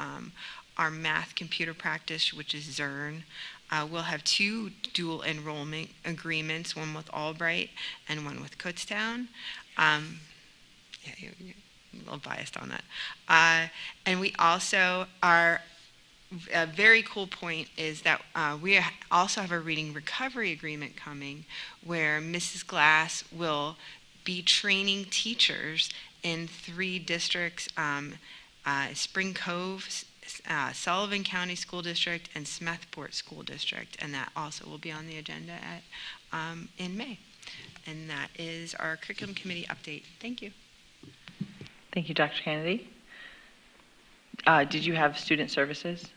our math computer practice, which is ZERN. We'll have 2 dual enrollment agreements, one with Albright and one with Kutztown. You're a little biased on that. And we also are, a very cool point is that we also have a reading recovery agreement coming where Mrs. Glass will be training teachers in 3 districts, Spring Cove, Sullivan County School District, and Smethport School District, and that also will be on the agenda in May. And that is our curriculum committee update. Thank you. Thank you, Dr. Kennedy. Did you have student services?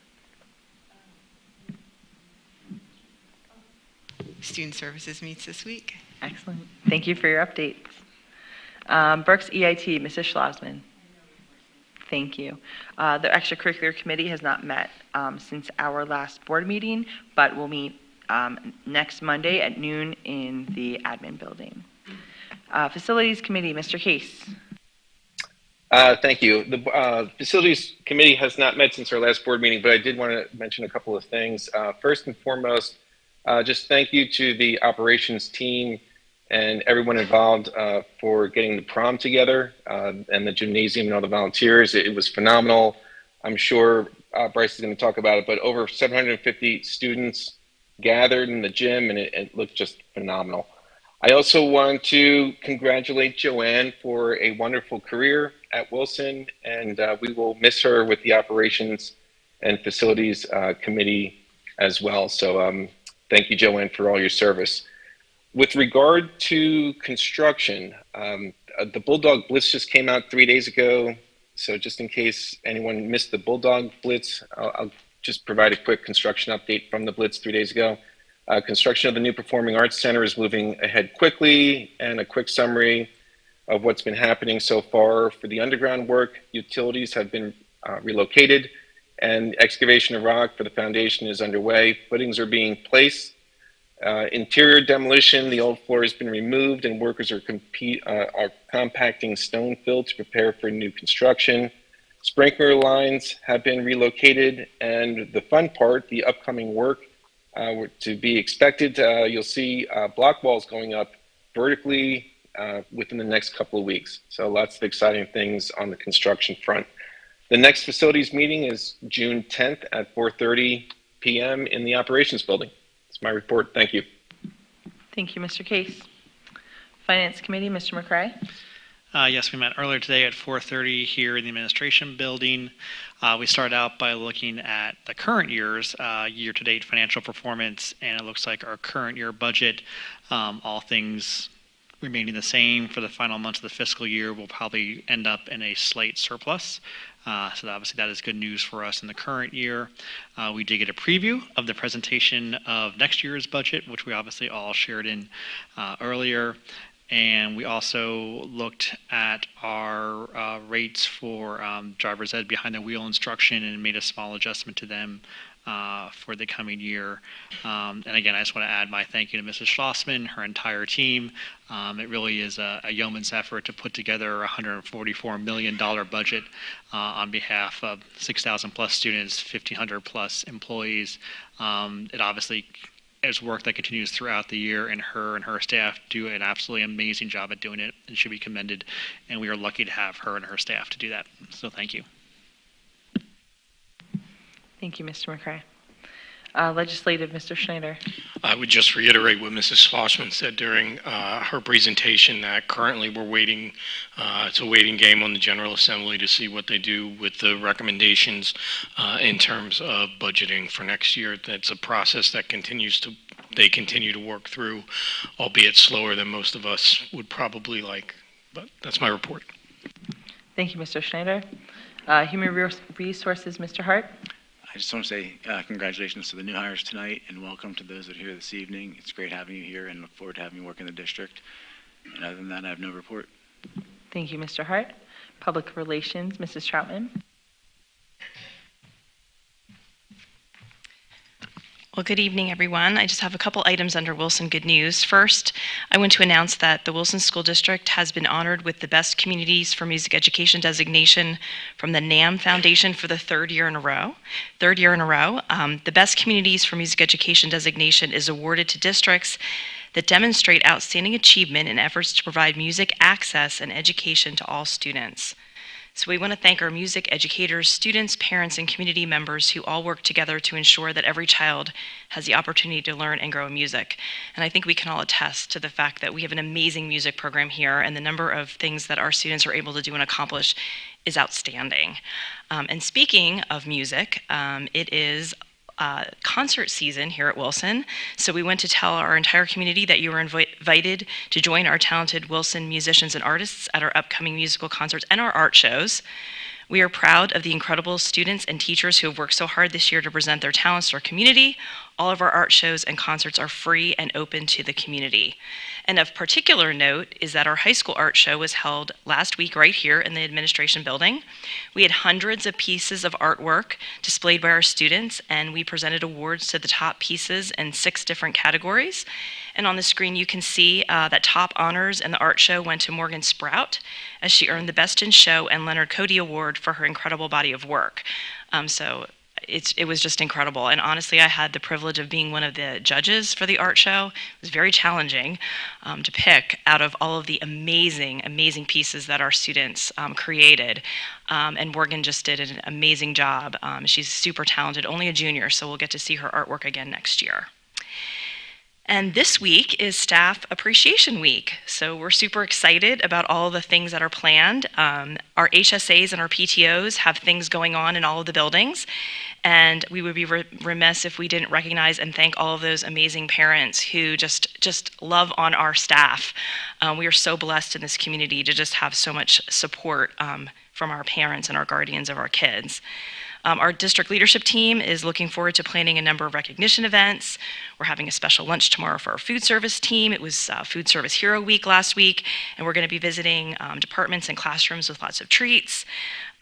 Student services meets this week. Excellent. Thank you for your updates. Berks EIT, Mrs. Schlossman. Thank you. The extracurricular committee has not met since our last board meeting, but we'll meet next Monday at noon in the admin building. Facilities committee, Mr. Case. Thank you. The Facilities Committee has not met since our last board meeting, but I did want to mention a couple of things. First and foremost, just thank you to the operations team and everyone involved for getting the prom together and the gymnasium and all the volunteers. It was phenomenal. I'm sure Bryce is going to talk about it, but over 750 students gathered in the gym, and it looked just phenomenal. I also want to congratulate Joanne for a wonderful career at Wilson, and we will miss her with the Operations and Facilities Committee as well. So thank you, Joanne, for all your service. With regard to construction, the Bulldog Blitz just came out 3 days ago. So just in case anyone missed the Bulldog Blitz, I'll just provide a quick construction update from the Blitz 3 days ago. Construction of the new Performing Arts Center is moving ahead quickly, and a quick summary of what's been happening so far. For the underground work, utilities have been relocated, and excavation of rock for the foundation is underway. Footings are being placed. Interior demolition, the old floor has been removed, and workers are compacting stone fill to prepare for new construction. Sprinkler lines have been relocated, and the fun part, the upcoming work to be expected, you'll see block walls going up vertically within the next couple of weeks. So lots of exciting things on the construction front. The next facilities meeting is June 10th at 4:30 p.m. in the operations building. That's my report. Thank you. Thank you, Mr. Case. Finance Committee, Mr. McCray. Yes, we met earlier today at 4:30 here in the administration building. We started out by looking at the current year's year-to-date financial performance, and it looks like our current year budget, all things remaining the same for the final months of the fiscal year, will probably end up in a slight surplus. So obviously that is good news for us in the current year. We did get a preview of the presentation of next year's budget, which we obviously all shared in earlier. And we also looked at our rates for driver's ed behind the wheel instruction and made a small adjustment to them for the coming year. And again, I just want to add my thank you to Mrs. Schlossman, her entire team. It really is a yeoman's effort to put together a $144 million budget on behalf of 6,000 plus students, 1,500 plus employees. It obviously is work that continues throughout the year, and her staff do an absolutely amazing job at doing it and should be commended. And we are lucky to have her and her staff to do that. So thank you. Thank you, Mr. McCray. Legislative, Mr. Schneider. I would just reiterate what Mrs. Schlossman said during her presentation, that currently we're waiting, it's a waiting game on the General Assembly to see what they do with the recommendations in terms of budgeting for next year. That's a process that they continue to work through, albeit slower than most of us would probably like. But that's my report. Thank you, Mr. Schneider. Human Resources, Mr. Hart. I just want to say congratulations to the new hires tonight, and welcome to those that are here this evening. It's great having you here, and look forward to having you work in the district. And other than that, I have no report. Thank you, Mr. Hart. Public Relations, Mrs. Troutman. Well, good evening, everyone. I just have a couple items under Wilson Good News. First, I want to announce that the Wilson School District has been honored with the Best Communities for Music Education designation from the NAM Foundation for the third year in a row. The Best Communities for Music Education designation is awarded to districts that demonstrate outstanding achievement in efforts to provide music access and education to all students. So we want to thank our music educators, students, parents, and community members who all work together to ensure that every child has the opportunity to learn and grow in music. And I think we can all attest to the fact that we have an amazing music program here, and the number of things that our students are able to do and accomplish is outstanding. And speaking of music, it is concert season here at Wilson. So we want to tell our entire community that you are invited to join our talented Wilson musicians and artists at our upcoming musical concerts and our art shows. We are proud of the incredible students and teachers who have worked so hard this year to present their talents to our community. All of our art shows and concerts are free and open to the community. And of particular note is that our high school art show was held last week right here in the administration building. We had hundreds of pieces of artwork displayed by our students, and we presented awards to the top pieces in 6 different categories. And on the screen you can see that top honors in the art show went to Morgan Sprout, as she earned the Best in Show and Leonard Cody Award for her incredible body of work. So it was just incredible. And honestly, I had the privilege of being one of the judges for the art show. It was very challenging to pick out of all of the amazing, amazing pieces that our students created. And Morgan just did an amazing job. She's super talented, only a junior, so we'll get to see her artwork again next year. And this week is Staff Appreciation Week. So we're super excited about all the things that are planned. Our HSAs and our PTOs have things going on in all of the buildings. And we would be remiss if we didn't recognize and thank all of those amazing parents who just love on our staff. We are so blessed in this community to just have so much support from our parents and our guardians of our kids. Our district leadership team is looking forward to planning a number of recognition events. We're having a special lunch tomorrow for our food service team. It was Food Service Hero Week last week, and we're going to be visiting departments and classrooms with lots of treats.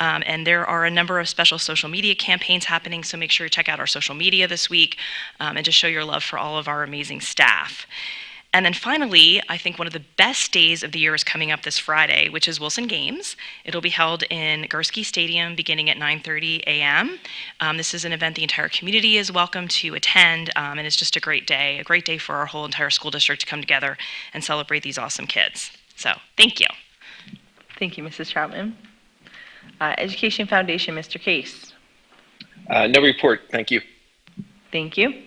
And there are a number of special social media campaigns happening, so make sure you check out our social media this week and just show your love for all of our amazing staff. And then finally, I think one of the best days of the year is coming up this Friday, which is Wilson Games. It'll be held in Gursky Stadium beginning at 9:30 a.m. This is an event the entire community is welcome to attend, and it's just a great day for our whole entire school district to come together and celebrate these awesome kids. So, thank you. Thank you, Mrs. Troutman. Education Foundation, Mr. Case. No report, thank you. Thank you.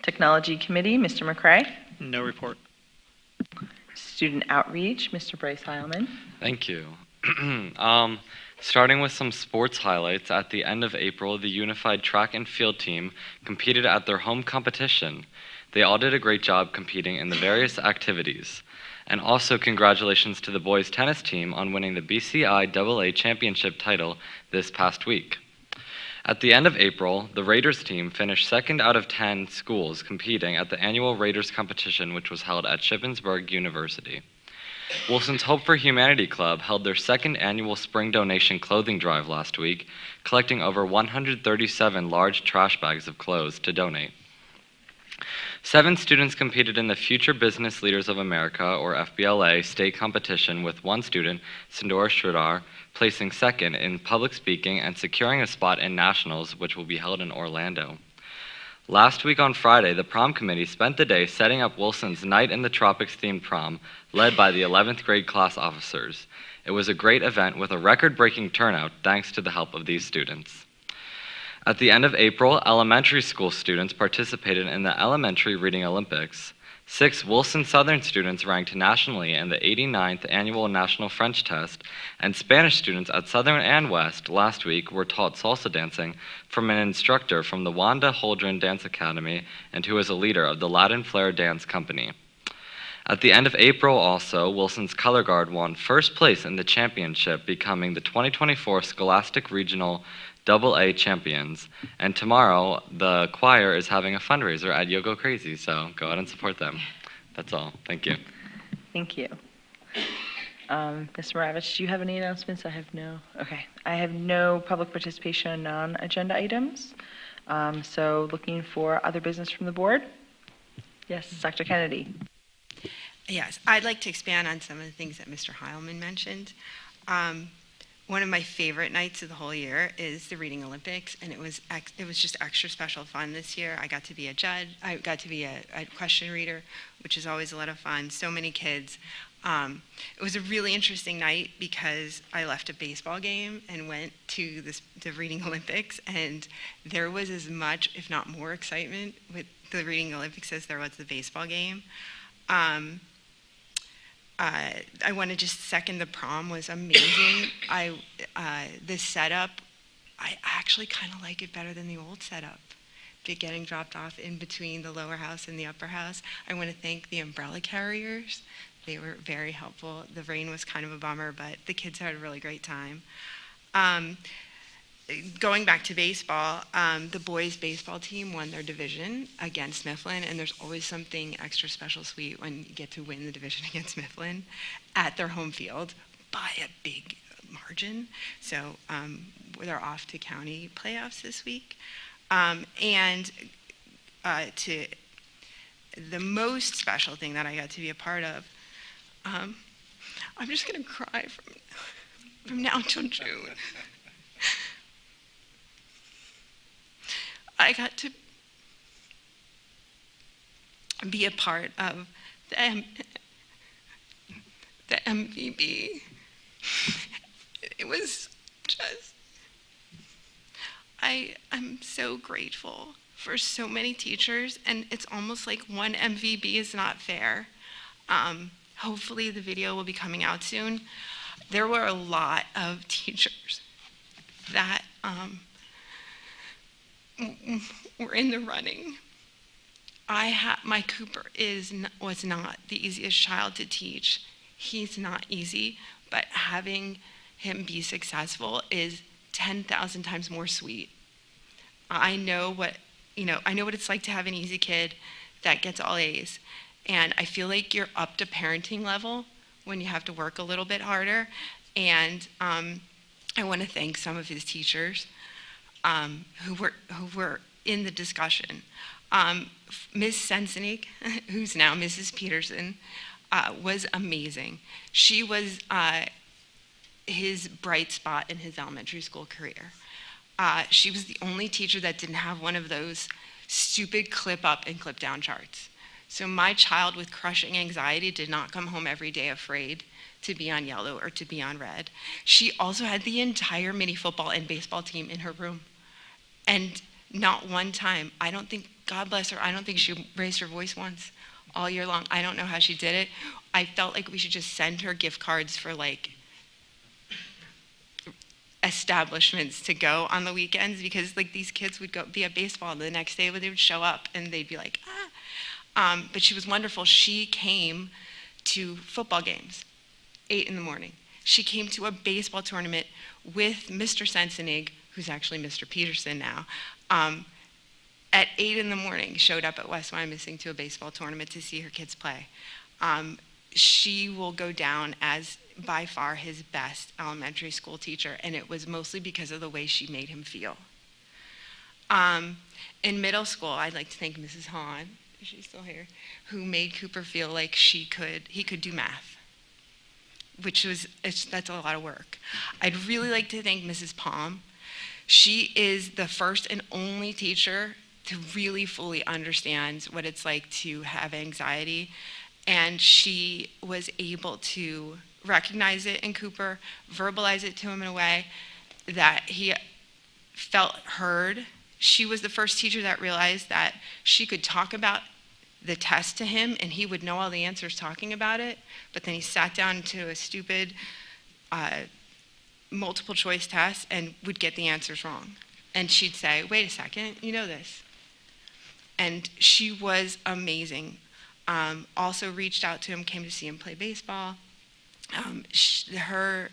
Technology Committee, Mr. McCray. No report. Student Outreach, Mr. Bryce Heilman. Thank you. Starting with some sports highlights, at the end of April, the Unified Track and Field team competed at their home competition. They all did a great job competing in the various activities. And also congratulations to the boys tennis team on winning the BCI AA championship title this past week. At the end of April, the Raiders team finished 2nd out of 10 schools competing at the annual Raiders competition, which was held at Shippensburg University. Wilson's Hope for Humanity Club held their 2nd annual spring donation clothing drive last week, collecting over 137 large trash bags of clothes to donate. 7 students competed in the Future Business Leaders of America, or FBLA, state competition, with 1 student, Sindora Sridhar, placing 2nd in public speaking and securing a spot in nationals, which will be held in Orlando. Last week on Friday, the prom committee spent the day setting up Wilson's Night in the Tropics themed prom, led by the 11th grade class officers. It was a great event with a record-breaking turnout thanks to the help of these students. At the end of April, elementary school students participated in the Elementary Reading Olympics. 6 Wilson Southern students ranked nationally in the 89th Annual National French Test, and Spanish students at Southern and West last week were taught salsa dancing from an instructor from the Wanda Holdren Dance Academy and who is a leader of the Latin Flair Dance Company. At the end of April also, Wilson's Color Guard won 1st place in the championship, becoming the 2024 Scholastic Regional AA champions. And tomorrow, the choir is having a fundraiser at Yo Go Crazy, so go out and support them. That's all. Thank you. Thank you. Ms. Maravich, do you have any announcements? I have no public participation on non-agenda items. So looking for other business from the board? Yes, Dr. Kennedy. Yes, I'd like to expand on some of the things that Mr. Heilman mentioned. One of my favorite nights of the whole year is the Reading Olympics, and it was just extra special fun this year. I got to be a judge. I got to be a question reader, which is always a lot of fun. So many kids. It was a really interesting night because I left a baseball game and went to the Reading Olympics, and there was as much, if not more, excitement with the Reading Olympics as there was the baseball game. I want to just second the prom was amazing. The setup, I actually kind of like it better than the old setup. Getting dropped off in between the lower house and the upper house. I want to thank the umbrella carriers. They were very helpful. The rain was kind of a bummer, but the kids had a really great time. Going back to baseball, the boys' baseball team won their division against Mifflin, and there's always something extra special sweet when you get to win the division against Mifflin at their home field by a big margin. So they're off to county playoffs this week. And to the most special thing that I got to be a part of, I'm just going to cry from now until June. I got to be a part of the MVB. It was just, I'm so grateful for so many teachers, and it's almost like one MVB is not fair. Hopefully the video will be coming out soon. There were a lot of teachers that were in the running. My Cooper was not the easiest child to teach. He's not easy, but having him be successful is 10,000 times more sweet. I know what it's like to have an easy kid that gets all A's, and I feel like you're up to parenting level when you have to work a little bit harder. And I want to thank some of his teachers who were in the discussion. Ms. Sensenig, who's now Mrs. Peterson, was amazing. She was his bright spot in his elementary school career. She was the only teacher that didn't have one of those stupid clip up and clip down charts. So my child with crushing anxiety did not come home every day afraid to be on yellow or to be on red. She also had the entire mini football and baseball team in her room. And not one time, I don't think, God bless her, I don't think she raised her voice once all year long. I don't know how she did it. I felt like we should just send her gift cards for like establishments to go on the weekends, because like these kids would go be at baseball and the next day they would show up and they'd be like, but she was wonderful. She came to football games, 8 in the morning. She came to a baseball tournament with Mr. Sensenig, who's actually Mr. Peterson now, at 8 in the morning, showed up at West Wyomissing to a baseball tournament to see her kids play. She will go down as by far his best elementary school teacher, and it was mostly because of the way she made him feel. In middle school, I'd like to thank Mrs. Hahn, she's still here, who made Cooper feel like he could do math, that's a lot of work. I'd really like to thank Mrs. Palm. She is the first and only teacher to really fully understand what it's like to have anxiety, and she was able to recognize it in Cooper, verbalize it to him in a way that he felt heard. She was the first teacher that realized that she could talk about the test to him and he would know all the answers talking about it, but then he sat down to a stupid multiple choice test and would get the answers wrong. And she'd say, wait a second, you know this. And she was amazing. Also reached out to him, came to see him play baseball. Her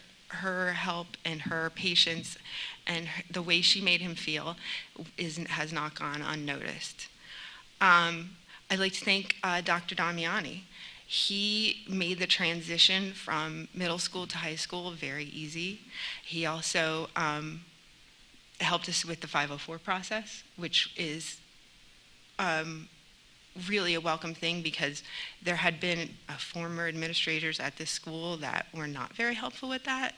help and her patience and the way she made him feel has not gone unnoticed. I'd like to thank Dr. Damiani. He made the transition from middle school to high school very easy. He also helped us with the 504 process, which is really a welcome thing, because there had been former administrators at this school that were not very helpful with that.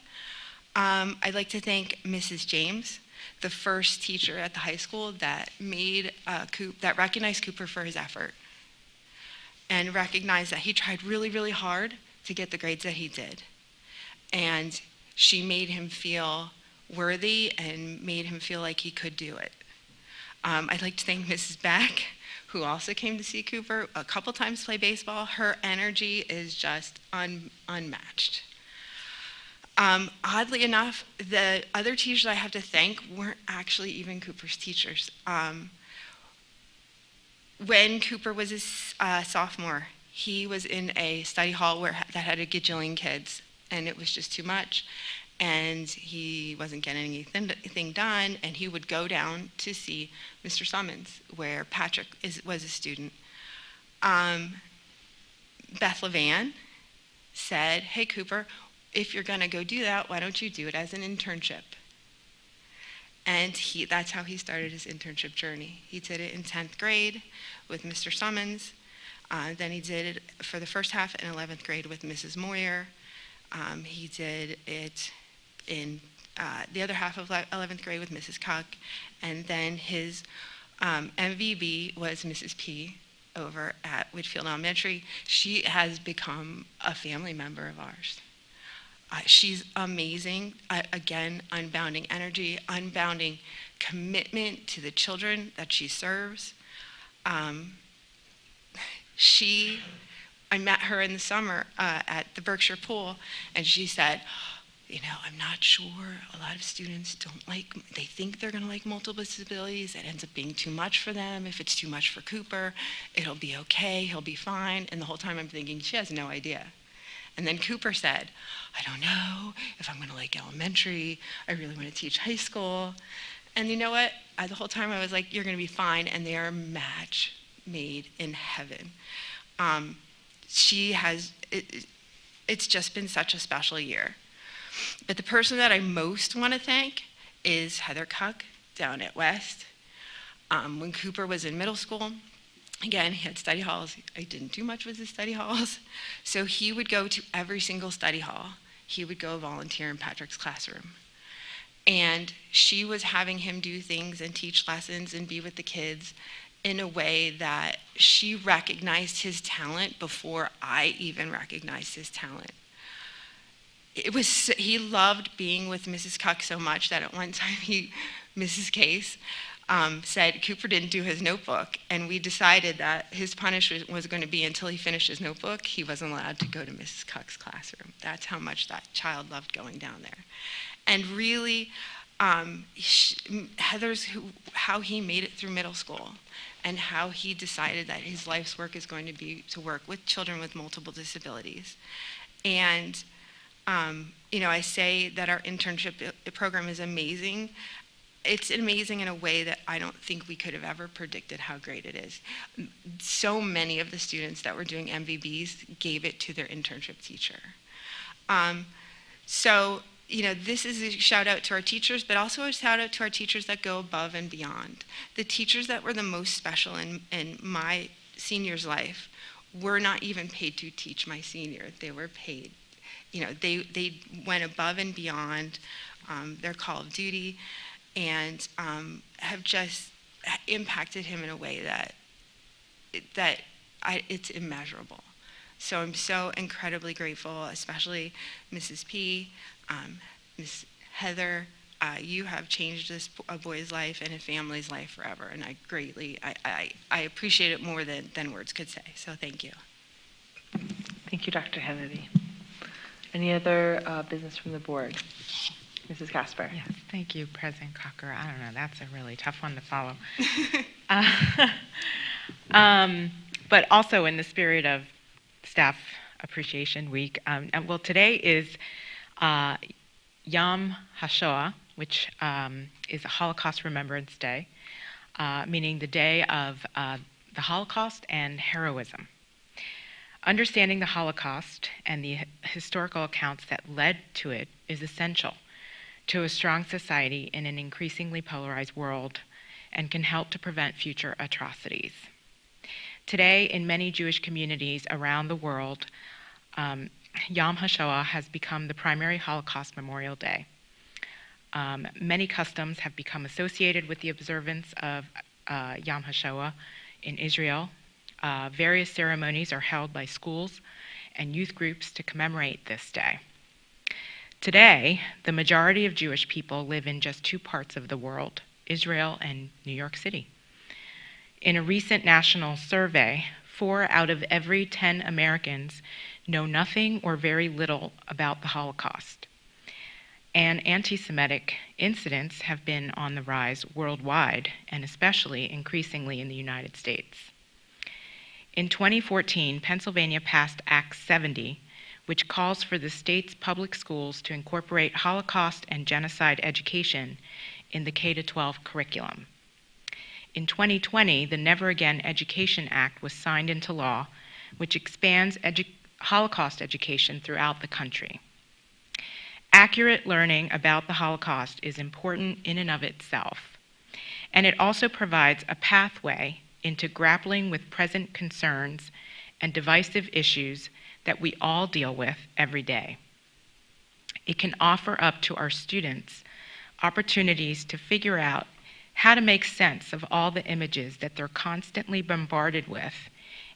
I'd like to thank Mrs. James, the first teacher at the high school that that recognized Cooper for his effort and recognized that he tried really, really hard to get the grades that he did. And she made him feel worthy and made him feel like he could do it. I'd like to thank Mrs. Beck, who also came to see Cooper a couple times play baseball. Her energy is just unmatched. Oddly enough, the other teachers I have to thank weren't actually even Cooper's teachers. When Cooper was a sophomore, he was in a study hall that had a gajillion kids, and it was just too much. And he wasn't getting anything done, and he would go down to see Mr. Summons, where Patrick was a student. Beth Levan said, hey, Cooper, if you're going to go do that, why don't you do it as an internship? And that's how he started his internship journey. He did it in 10th grade with Mr. Summons. Then he did it for the first half in 11th grade with Mrs. Moyer. He did it in the other half of 11th grade with Mrs. Cuck. And then his MVB was Mrs. P over at Whitfield Elementary. She has become a family member of ours. She's amazing. Again, unbounding energy, unbounding commitment to the children that she serves. I met her in the summer at the Berkshire Pool, and she said, I'm not sure. A lot of students they think they're going to like multiple disabilities. It ends up being too much for them. If it's too much for Cooper, it'll be okay. He'll be fine. And the whole time I'm thinking, she has no idea. And then Cooper said, I don't know if I'm going to like elementary. I really want to teach high school. And you know what? The whole time I was like, you're going to be fine. And they are a match made in heaven. It's just been such a special year. But the person that I most want to thank is Heather Cuck down at West. When Cooper was in middle school, again, he had study halls. I didn't do much with his study halls. So he would go to every single study hall. He would go volunteer in Patrick's classroom. And she was having him do things and teach lessons and be with the kids in a way that she recognized his talent before I even recognized his talent. he loved being with Mrs. Cuck so much that at one time Mrs. Case said Cooper didn't do his notebook, and we decided that his punishment was going to be until he finished his notebook, he wasn't allowed to go to Mrs. Cuck's classroom. That's how much that child loved going down there. And really, how he made it through middle school and how he decided that his life's work is going to be to work with children with multiple disabilities. And, I say that our internship program is amazing. It's amazing in a way that I don't think we could have ever predicted how great it is. So many of the students that were doing MVBs gave it to their internship teacher. This is a shout out to our teachers, but also a shout out to our teachers that go above and beyond. The teachers that were the most special in my senior's life were not even paid to teach my senior. They were paid. They went above and beyond their call of duty, and have just impacted him in a way that it's immeasurable. So I'm so incredibly grateful, especially Mrs. P, Miss Heather. You have changed a boy's life and a family's life forever, and I appreciate it more than words could say. So thank you. Thank you, Dr. Kennedy. Any other business from the board? Mrs. Casper. Yes, thank you, President Cocker. I don't know, that's a really tough one to follow. But also in the spirit of Staff Appreciation Week, today is Yom HaShoah, which is a Holocaust Remembrance Day, meaning the day of the Holocaust and heroism. Understanding the Holocaust and the historical accounts that led to it is essential to a strong society in an increasingly polarized world and can help to prevent future atrocities. Today, in many Jewish communities around the world, Yom HaShoah has become the primary Holocaust Memorial Day. Many customs have become associated with the observance of Yom HaShoah in Israel. Various ceremonies are held by schools and youth groups to commemorate this day. Today, the majority of Jewish people live in just two parts of the world, Israel and New York City. In a recent national survey, 4 out of every 10 Americans know nothing or very little about the Holocaust. And anti-Semitic incidents have been on the rise worldwide, and especially increasingly in the United States. In 2014, Pennsylvania passed Act 70, which calls for the state's public schools to incorporate Holocaust and genocide education in the K-12 curriculum. In 2020, the Never Again Education Act was signed into law, which expands Holocaust education throughout the country. Accurate learning about the Holocaust is important in and of itself, and it also provides a pathway into grappling with present concerns and divisive issues that we all deal with every day. It can offer up to our students opportunities to figure out how to make sense of all the images that they're constantly bombarded with,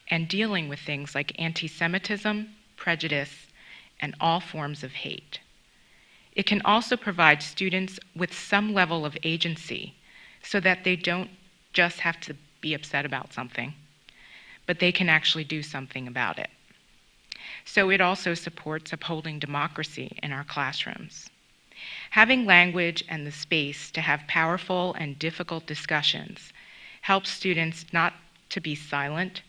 and dealing with things like anti-Semitism, prejudice, and all forms of hate. It can also provide students with some level of agency so that they don't just have to be upset about something, but they can actually do something about it. So it also supports upholding democracy in our classrooms. Having language and the space to have powerful and difficult discussions helps students not to be silent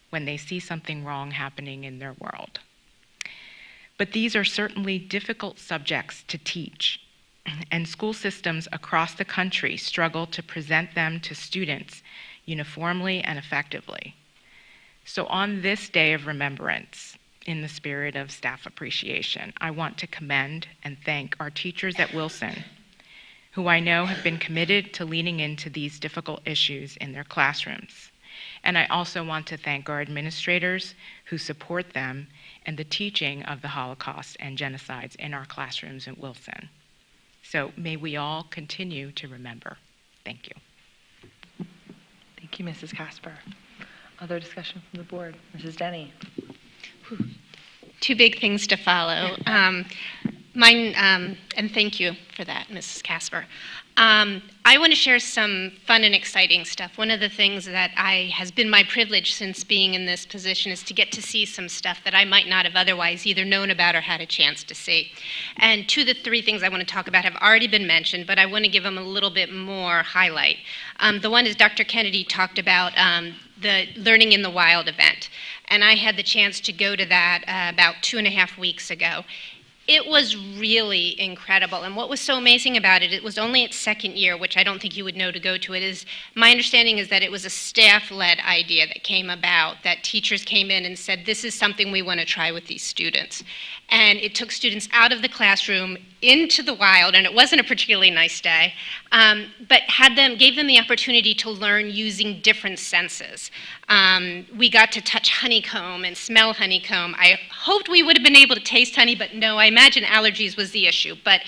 when they see something wrong happening in their world. But these are certainly difficult subjects to teach, and school systems across the country struggle to present them to students uniformly and effectively. So on this day of remembrance, in the spirit of staff appreciation, I want to commend and thank our teachers at Wilson, who I know have been committed to leaning into these difficult issues in their classrooms. And I also want to thank our administrators who support them and the teaching of the Holocaust and genocides in our classrooms at Wilson. So may we all continue to remember. Thank you. Thank you, Mrs. Casper. Other discussion from the board? Mrs. Denny. 2 big things to follow. Mine, and thank you for that, Mrs. Casper. I want to share some fun and exciting stuff. One of the things that has been my privilege since being in this position is to get to see some stuff that I might not have otherwise either known about or had a chance to see. And two of the three things I want to talk about have already been mentioned, but I want to give them a little bit more highlight. The one is Dr. Kennedy talked about the Learning in the Wild event. And I had the chance to go to that about 2.5 weeks ago. It was really incredible. And what was so amazing about it, it was only its second year, which I don't think you would know to go to it, is my understanding is that it was a staff-led idea that came about, that teachers came in and said, this is something we want to try with these students. And it took students out of the classroom into the wild, and it wasn't a particularly nice day, but gave them the opportunity to learn using different senses. We got to touch honeycomb and smell honeycomb. I hoped we would have been able to taste honey, but no, I imagine allergies was the issue. But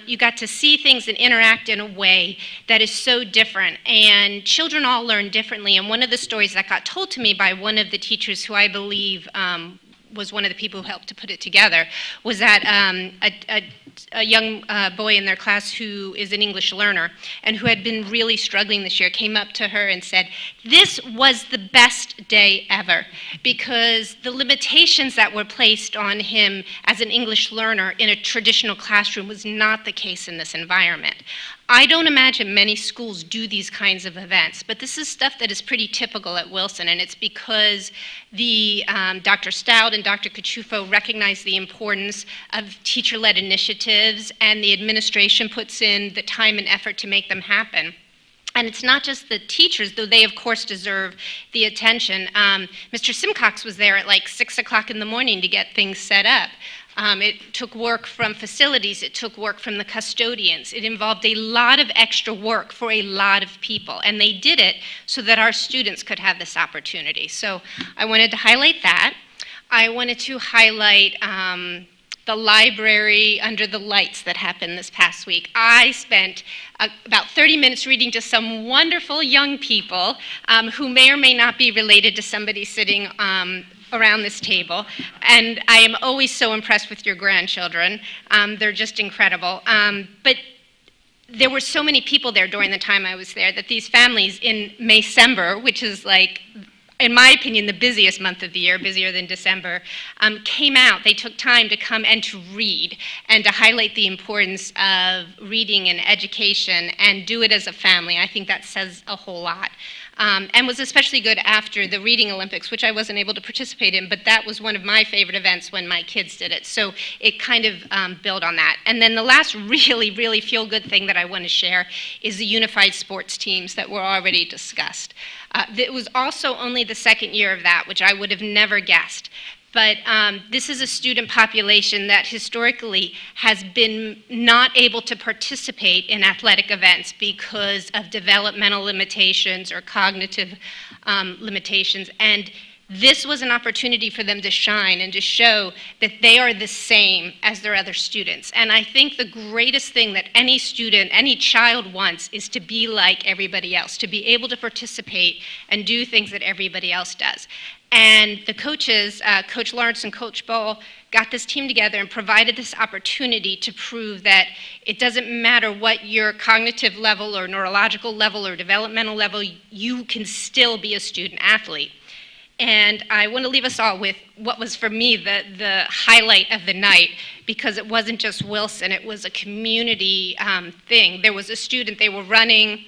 you got to see things and interact in a way that is so different. And children all learn differently. And one of the stories that got told to me by one of the teachers who I believe was one of the people who helped to put it together was that a young boy in their class who is an English learner and who had been really struggling this year came up to her and said, this was the best day ever because the limitations that were placed on him as an English learner in a traditional classroom was not the case in this environment. I don't imagine many schools do these kinds of events, but this is stuff that is pretty typical at Wilson, and it's because Dr. Stout and Dr. Cachufo recognize the importance of teacher-led initiatives, and the administration puts in the time and effort to make them happen. And it's not just the teachers, though they, of course, deserve the attention. Mr. Simcox was there at like 6 o'clock in the morning to get things set up. It took work from facilities. It took work from the custodians. It involved a lot of extra work for a lot of people. And they did it so that our students could have this opportunity. So I wanted to highlight that. I wanted to highlight the library under the lights that happened this past week. I spent about 30 minutes reading to some wonderful young people who may or may not be related to somebody sitting around this table. And I am always so impressed with your grandchildren. They're just incredible. But there were so many people there during the time I was there that these families in Maycember, which is like, in my opinion, the busiest month of the year, busier than December, came out. They took time to come and to read and to highlight the importance of reading and education and do it as a family. I think that says a whole lot. And was especially good after the Reading Olympics, which I wasn't able to participate in, but that was one of my favorite events when my kids did it. So it kind of built on that. And then the last really, really feel-good thing that I want to share is the unified sports teams that were already discussed. It was also only the second year of that, which I would have never guessed. But this is a student population that historically has been not able to participate in athletic events because of developmental limitations or cognitive limitations. And this was an opportunity for them to shine and to show that they are the same as their other students. And I think the greatest thing that any student, any child wants is to be like everybody else, to be able to participate and do things that everybody else does. And the coaches, Coach Lawrence and Coach Bowl, got this team together and provided this opportunity to prove that it doesn't matter what your cognitive level or neurological level or developmental level, you can still be a student athlete. And I want to leave us all with what was for me the highlight of the night, because it wasn't just Wilson, it was a community thing. There was a student, they were running,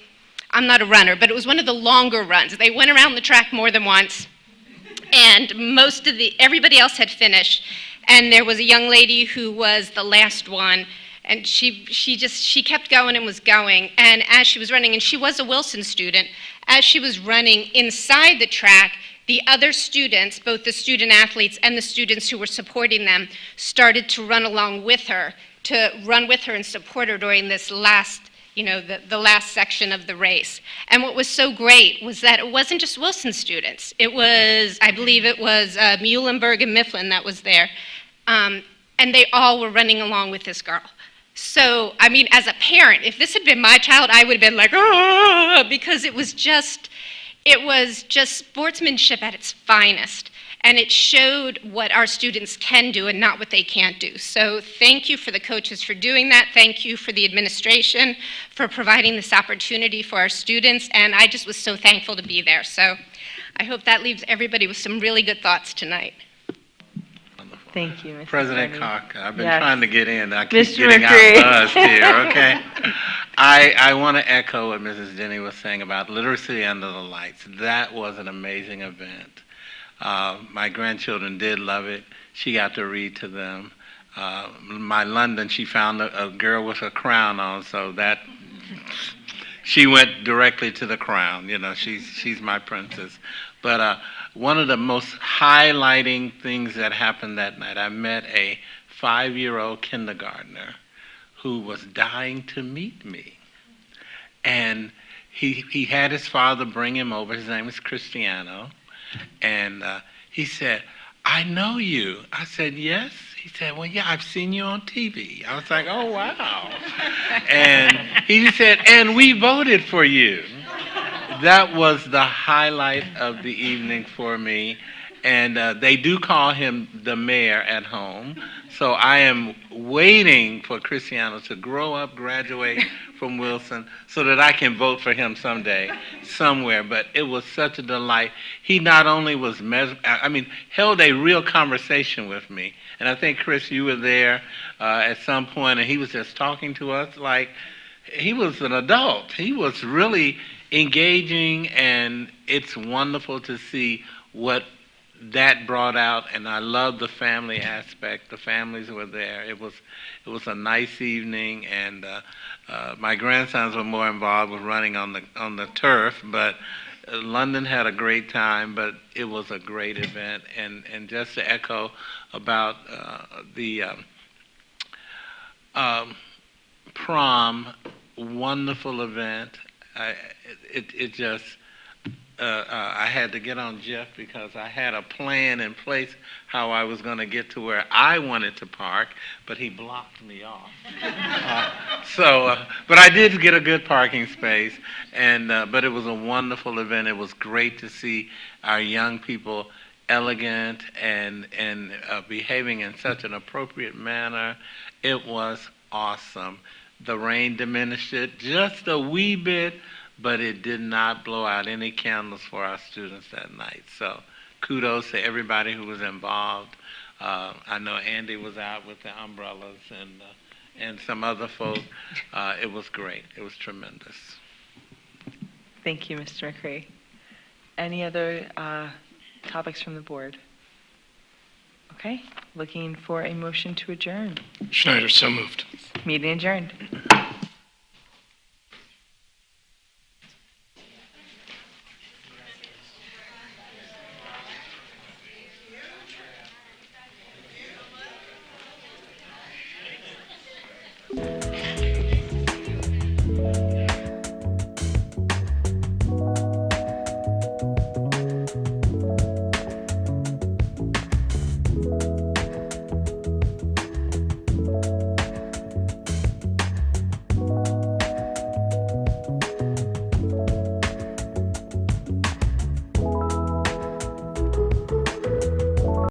I'm not a runner, but it was one of the longer runs. They went around the track more than once. And everybody else had finished, and there was a young lady who was the last one, and she kept going and was going, and as she was running, and she was a Wilson student, as she was running inside the track, the other students, both the student athletes and the students who were supporting them, started to run along with her, and support her during this last, the last section of the race. And what was so great was that it wasn't just Wilson students. It was, I believe it was Muhlenberg and Mifflin that was there. And they all were running along with this girl. So, I mean, as a parent, if this had been my child, I would have been like, oh, because it was just sportsmanship at its finest. and it showed what our students can do and not what they can't do. So thank you for the coaches for doing that. Thank you for the administration for providing this opportunity for our students, and I just was so thankful to be there. So I hope that leaves everybody with some really good thoughts tonight. Thank you, Mrs. President Rennie. Cocker, I've been Yes. trying to get in. I keep Mr. getting McCree. outbuzzed here, okay? I want to echo what Mrs. Denny was saying about Literacy Under the Lights. That was an amazing event. My grandchildren did love it. She got to read to them. My London, she found a girl with a crown on, so that she went directly to the crown. You know, she's my princess. But one of the most highlighting things that happened that night, I met a 5-year-old kindergartner who was dying to meet me. And he had his father bring him over. His name is Cristiano. And he said, "I know you." I said, "Yes." He said, "Well, yeah, I've seen you on TV." I was like, "Oh, wow." And he said, "And we voted for you." That was the highlight of the evening for me. And they do call him the mayor at home. So I am waiting for Cristiano to grow up, graduate from Wilson, so that I can vote for him someday, somewhere. But it was such a delight. He not only was, held a real conversation with me. And I think, Chris, you were there at some point, and he was just talking to us like he was an adult. He was really engaging, and it's wonderful to see what that brought out. And I love the family aspect. The families were there. It was a nice evening, and my grandsons were more involved with running on the turf, but London had a great time. But it was a great event. And just to echo about the prom, wonderful event. I had to get on Jeff because I had a plan in place how I was going to get to where I wanted to park, but he blocked me off. But I did get a good parking space, but it was a wonderful event. It was great to see our young people elegant and behaving in such an appropriate manner. It was awesome. The rain diminished it just a wee bit, but it did not blow out any candles for our students that night. So kudos to everybody who was involved. I know Andy was out with the umbrellas and some other folk. It was great. It was tremendous. Thank you, Mr. McCree. Any other topics from the board? Okay, looking for a motion to adjourn. Schneider, so moved. Meeting adjourned.